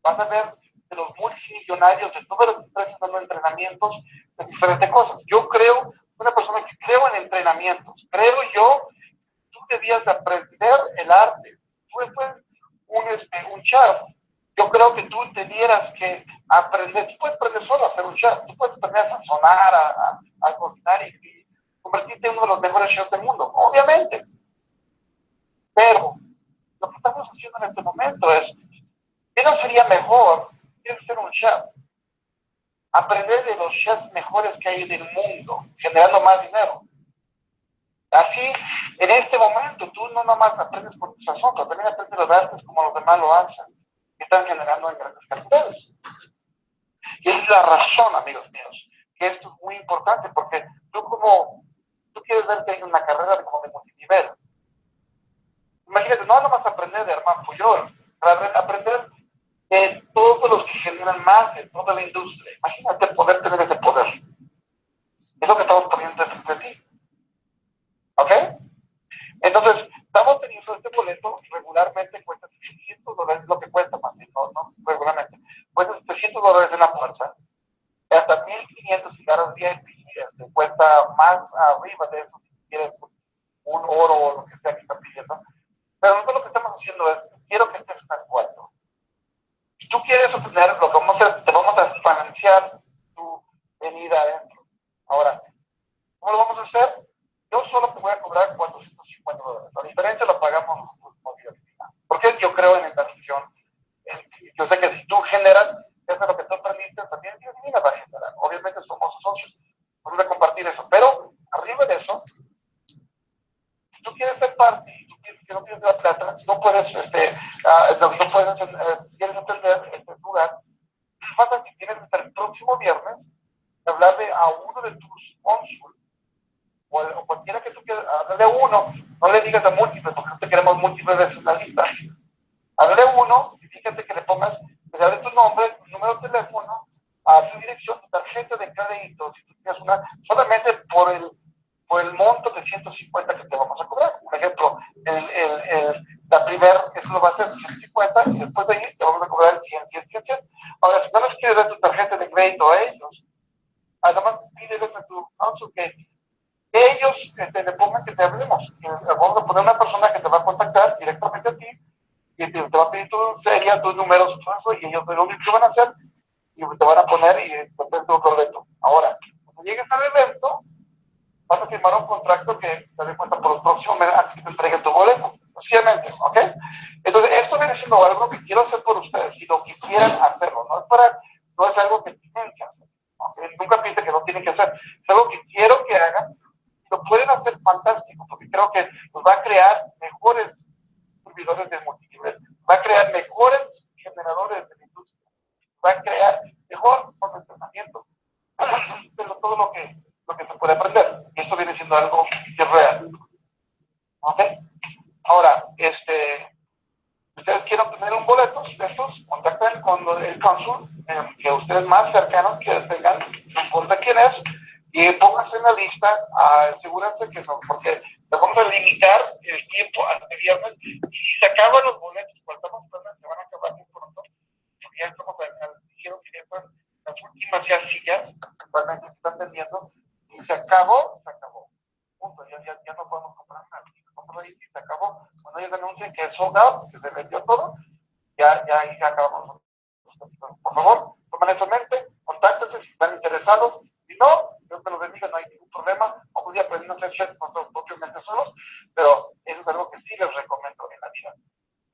Vas a ver de los multimillonarios, de todas las empresas dando entrenamientos de diferentes cosas. Yo creo, una persona que creo en entrenamientos. Creo yo, tú debías de aprender el arte. Tú eres un chef. Yo creo que tú tendrías que aprender, tú puedes aprender solo a ser un chef, tú puedes aprender a sazonar, a cocinar y convertirte en uno de los mejores chefs del mundo, obviamente. Pero lo que estamos haciendo en este momento es, ¿qué no sería mejor? Tienes que ser un chef. Aprender de los chefs mejores que hay en el mundo, generando más dinero. Así, en este momento, tú no nomás aprendes por tu sazón, pero también aprendes los artes como los demás lo hacen, que están generando en grandes cantidades. Y esa es la razón, amigos míos, que esto es muy importante, porque tú quieres verte en una carrera como de multinivel. Imagínate, no nomás aprender de Armand Puyolt, aprender de todos los que generan más de toda la industria. Imagínate poder tener ese poder. Es lo que estamos poniendo frente a ti. ¿Ok? Entonces, estamos teniendo este boleto, regularmente cuesta $600, lo que cuesta más, no regularmente. Cuesta $700 en la puerta, hasta 1,500 cigarros VIP, cuesta más arriba de eso si quieres un oro o lo que sea que están pidiendo. Pero nosotros lo que estamos haciendo es, quiero que estés en 4. Si tú quieres obtener, lo que vamos a hacer, te vamos a financiar tu venida adentro. Ahora, ¿cómo lo vamos a hacer? Yo solo te voy a cobrar $450. La diferencia la pagamos nosotros como bien. próximo viernes hablarle a uno de tus cónsules o cualquiera que tú quieras, háblale a uno, no le digas a múltiples, porque no te queremos múltiples veces en la lista. Háblale a uno y fíjate que le pongas, que le hable tu nombre, tu número de teléfono, a su dirección, tu tarjeta de crédito, si tú tienes una, solamente por el monto de 150 que te vamos a cobrar. Por ejemplo, la primera, eso lo va a hacer 150 y después de ahí te vamos a cobrar el 100. Ahora, si no les quieres dar tu tarjeta de crédito a ellos, además pídeles a tu counsel que ellos le pongan que te hablemos. Vamos a poner una persona que te va a contactar directamente a ti y te va a pedir tu serie, tus números, todo eso, y ellos lo único que van a hacer y te van a poner y te ponen tu boleto. Ahora, cuando llegues al evento, vas a firmar un contrato que te dé cuenta por los próximos meses antes que te entreguen tu boleto. Sencillamente, ¿ok? Entonces, esto viene siendo algo que quiero hacer por ustedes y lo que quieran hacerlo. No es algo que tienen que hacer. ¿Okay? Nunca piensen que no tienen que hacer. Es algo que quiero que hagan. Lo pueden hacer fantástico, porque creo que nos va a crear mejores servidores de multinivel, va a crear mejores generadores de la industria, va a crear mejor entrenamiento, pero todo lo que se puede aprender. Y esto viene siendo algo que es real. ¿Ok? Ahora, ustedes quieren obtener un boleto de estos, contacten con el cónsul que ustedes más cercanos que tengan, no importa quién es, y pónganse en la lista, asegúrense que no, porque les vamos a limitar el tiempo hasta viernes, y si se acaban los boletos, cuando estamos esperando, se van a acabar muy pronto, porque ya estamos dijeron que ya son las últimas ya sillas, realmente se están vendiendo, y se acabó. Punto, ya no podemos comprar nada. Y se acabó. Cuando ellos anuncien que es sold out, que se vendió todo, ya acabamos. Por favor, tomen eso en mente, contáctense si están interesados. Si no, Dios me lo bendiga, no hay ningún problema. Vamos a ir aprendiendo a hacer chefs nosotros propiamente solos, pero eso es algo que sí les recomiendo en la vida.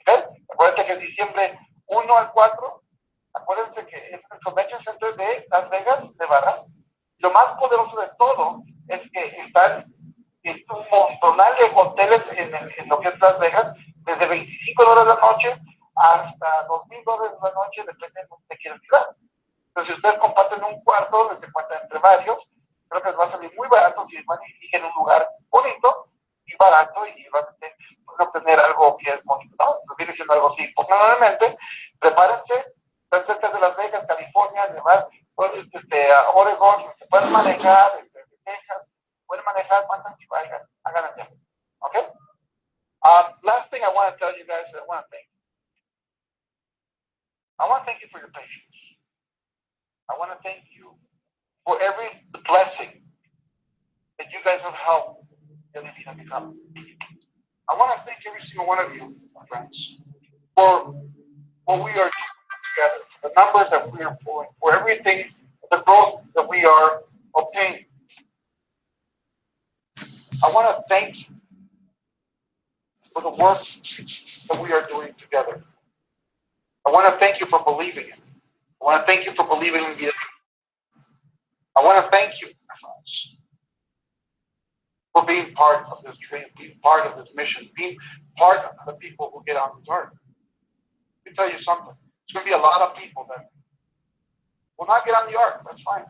¿Okay? Acuérdense que es diciembre 1 al 4. Acuérdense que es el Convention Center de Las Vegas, Nevada. Lo más poderoso de todo es que están un montonal de hoteles en lo que es Las Vegas, desde $25 la noche hasta $2,000 la noche, depende de donde quieras ir. Entonces, si ustedes comparten un cuarto, se cuenta entre varios, creo que les va a salir muy barato si van a elegir un lugar bonito y barato y realmente pueden obtener algo que es bonito, ¿no? Entonces, viene siendo algo así. Pues, nuevamente, prepárense, están cerca de Las Vegas, California, además, Oregon, se pueden manejar, Texas, pueden manejar cuántas hagan allá. Okay? Last thing I want to tell you guys is I want to thank you for your patience. I want to thank you for every blessing that you guys have helped Elevina become. I want to thank every single one of you, my friends, for what we are doing together, for the numbers that we are pulling, for everything, the growth that we are obtaining. I want to thank you for the work that we are doing together. I want to thank you for believing in me. I want to thank you for believing in me. I want to thank you, my friends, for being part of this dream, being part of this mission, being part of the people who get on this earth. Let me tell you something. There's going to be a lot of people that will not get on the ark. That's fine.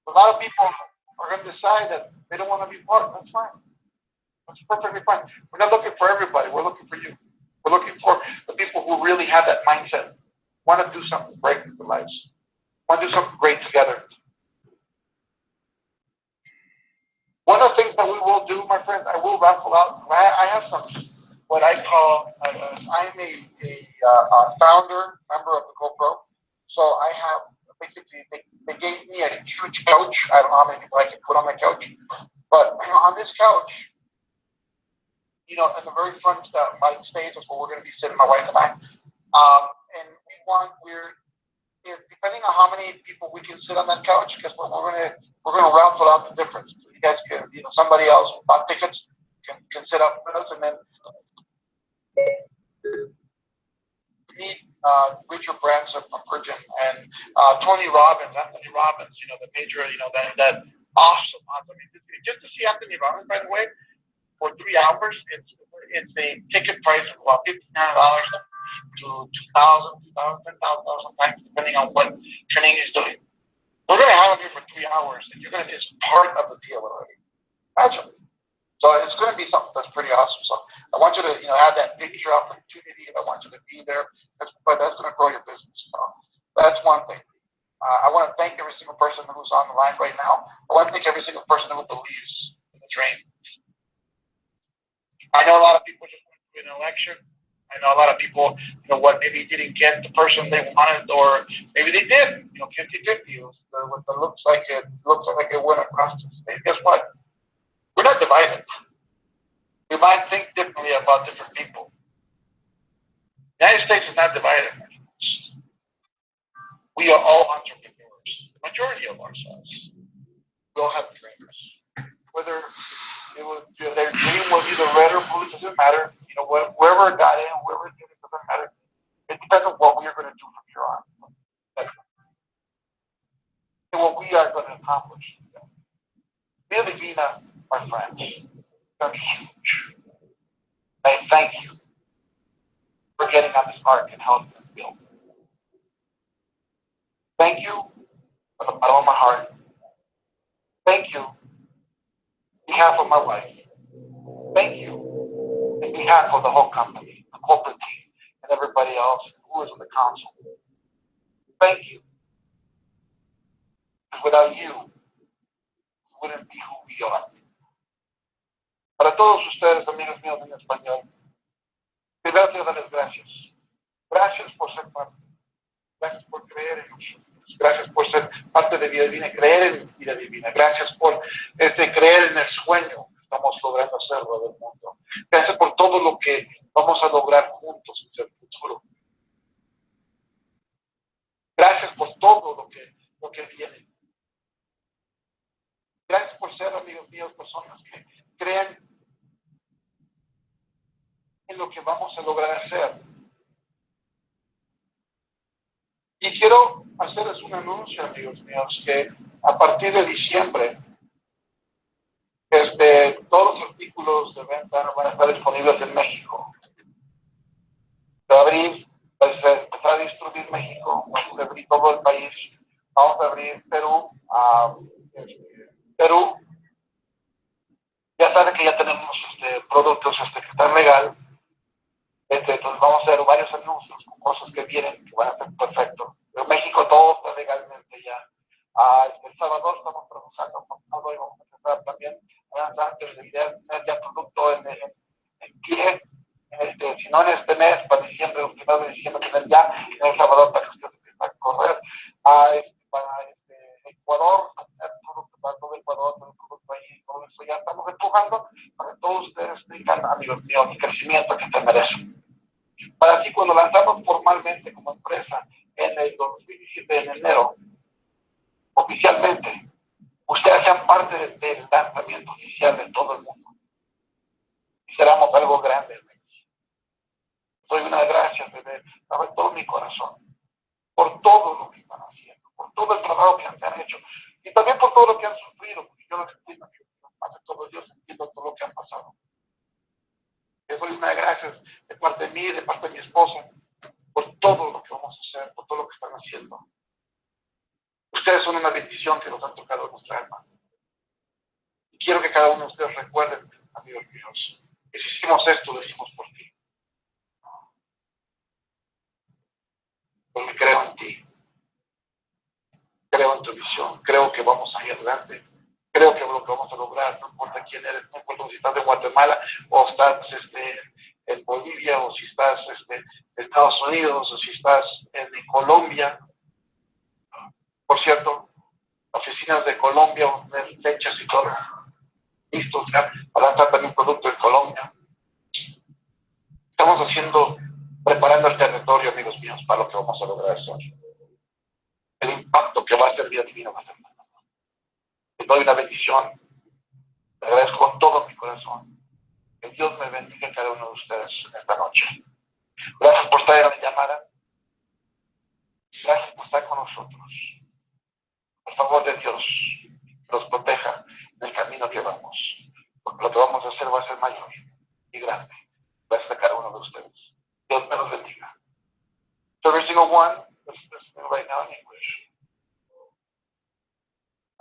A lot of people are going to decide that they don't want to be part. That's fine. That's perfectly fine. We're not looking for everybody. We're looking for you. We're looking for the people who really have that mindset, want to do something great with their lives, want to do something great together. One of the things that we will do, my friends, I will raffle out. I have some, what I call, I'm a founder, member of the GoPro. So I have, basically, they gave me a huge couch. I don't know how many people I can put on my couch. But on this couch, in the very front stage is where we're going to be sitting, my wife and I. And depending on how many people we can sit on that couch, because we're going to raffle out the difference. So you guys can, somebody else who bought tickets can sit up with us, and then meet Richard Branson from Virgin and Anthony Robbins, the major, that awesome. I mean, just to see Anthony Robbins, by the way, for 3 hours, it's a ticket price of about $1,500 to $2,000, $10,000 sometimes, depending on what thing is doing. We're going to have him here for 3 hours, and you're going to be part of the deal already. Imagine. So it's going to be something that's pretty awesome. So I want you to, have that picture opportunity, and I want you to be there. That's going to grow your business. So that's one thing. I want to thank every single person who's on the line right now. I want to thank every single person who believes in the dream. I know a lot of people just went through an election. I know a lot of people, maybe didn't get the person they wanted, or maybe they did, 50-50. It looks like it went across the state. Guess what? We're not divided. We might think differently about different people. The United States is not divided. We are all entrepreneurs. Majority of ourselves. We all have dreams. Whether their dream was either red or blue, doesn't matter. Wherever it got in, wherever it did, it doesn't matter. It depends on what we are going to do from here on. And what we are going to accomplish. Via Divina, my friends, are huge. I thank you for getting on this arc and helping us build. Thank you from the bottom of my heart. Thank you on behalf of my wife. Thank you on behalf of the whole company, the corporate team, and everybody else who is on the council. Thank you. Because without you, we wouldn't be who we are. Para todos ustedes, amigos míos en español, primero quiero darles gracias. Gracias por ser parte. Gracias por creer en nosotros. Gracias por ser parte de Vida Divina, creer en Vida Divina. Gracias por creer en el sueño que estamos logrando hacerlo del mundo. Gracias por todo lo que vamos a lograr juntos en el futuro. Gracias por todo lo que viene. Gracias por ser, amigos míos, personas que creen en lo que vamos a lograr hacer. Y quiero hacerles un anuncio, amigos míos, que a partir de diciembre, todos los artículos de venta van a estar disponibles en México. De abril, empezar a distribuir México, vamos a abrir todo el país, vamos a abrir Perú, Perú. Ya saben que ya tenemos productos que están legal. Entonces vamos a hacer varios anuncios con cosas que vienen que van a ser perfectos. En México todo está legalmente ya. El Salvador estamos trabajando con todo y vamos a empezar también a lanzar tener ya producto en pie. Si no en este mes, para diciembre, el 1 de diciembre, tener ya en El Salvador para que ustedes empiecen a correr. Para Ecuador, tener producto para todo Ecuador, tener producto ahí, todo eso ya estamos empujando para que todos ustedes tengan, amigos míos, el crecimiento que se merecen. Para así, cuando lanzamos formalmente como empresa en el 2017, en enero, oficialmente, ustedes sean parte del lanzamiento oficial de todo el mundo. Y seremos algo grande. Doy una gracias de todo mi corazón por todo lo que están haciendo, por todo el trabajo que han hecho y también por todo lo que han sufrido, porque yo lo entiendo, más de todo yo entiendo todo lo que han pasado. Les doy una gracias de parte de mí, de parte de mi esposa, por todo lo que vamos a hacer, por todo lo que están haciendo. Ustedes son una bendición que nos han tocado en nuestra alma. Y quiero que cada uno de ustedes recuerden, amigos míos, que si hicimos esto, lo hicimos por ti. Porque creo en ti. Creo en tu visión. Creo que vamos a ir adelante. Creo que lo que vamos a lograr, no importa quién eres, no importa si estás en Guatemala o estás en Bolivia o si estás en Estados Unidos o si estás en Colombia. Por cierto, oficinas de Colombia, fechas y todo, listos ya para lanzar también producto en Colombia. Estamos preparando el territorio, amigos míos, para lo que vamos a lograr hacer. El impacto que va a ser Vida Divina va a ser. Les doy una bendición. Le agradezco con todo mi corazón. Que Dios me bendiga a cada uno de ustedes en esta noche. Gracias por estar en la llamada. Gracias por estar con nosotros. Por favor de Dios, los proteja en el camino que vamos. Porque lo que vamos a hacer va a ser mayor y grande. Gracias a cada uno de ustedes. Dios me los bendiga. So every single one, let's do it right now in English.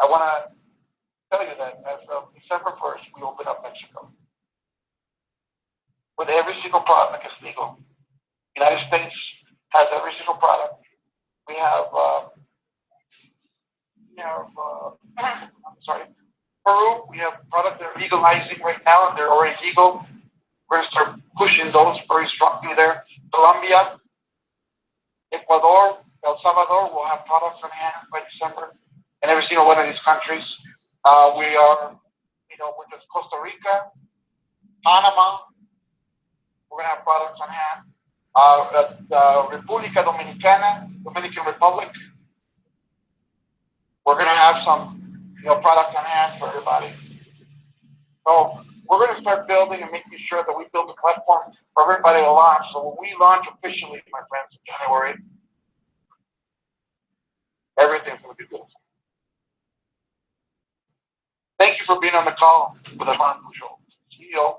want to tell you that as of December 1st, we open up Mexico with every single product that's legal. United States has every single product. We have, Peru, we have products that are legalizing right now, and they're already legal. We're going to start pushing those very strongly there. Colombia, Ecuador, El Salvador will have products on hand by December, and every single one of these countries. We are, with Costa Rica, Panama, we're going to have products on hand. República Dominicana, Dominican Republic, we're going to have some, products on hand for everybody. So we're going to start building and making sure that we build a platform for everybody to launch. So when we launch officially, my friends, in January, everything's going to be beautiful. Thank you for being on the call with Armand Puyolt, CEO of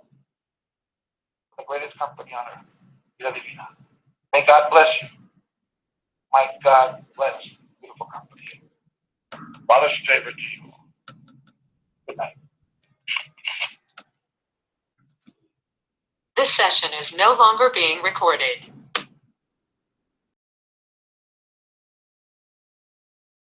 the greatest company on earth, Vida Divina. May God bless you. My God bless you, beautiful company. Father's favor to you. Good night.
This session is no longer being recorded.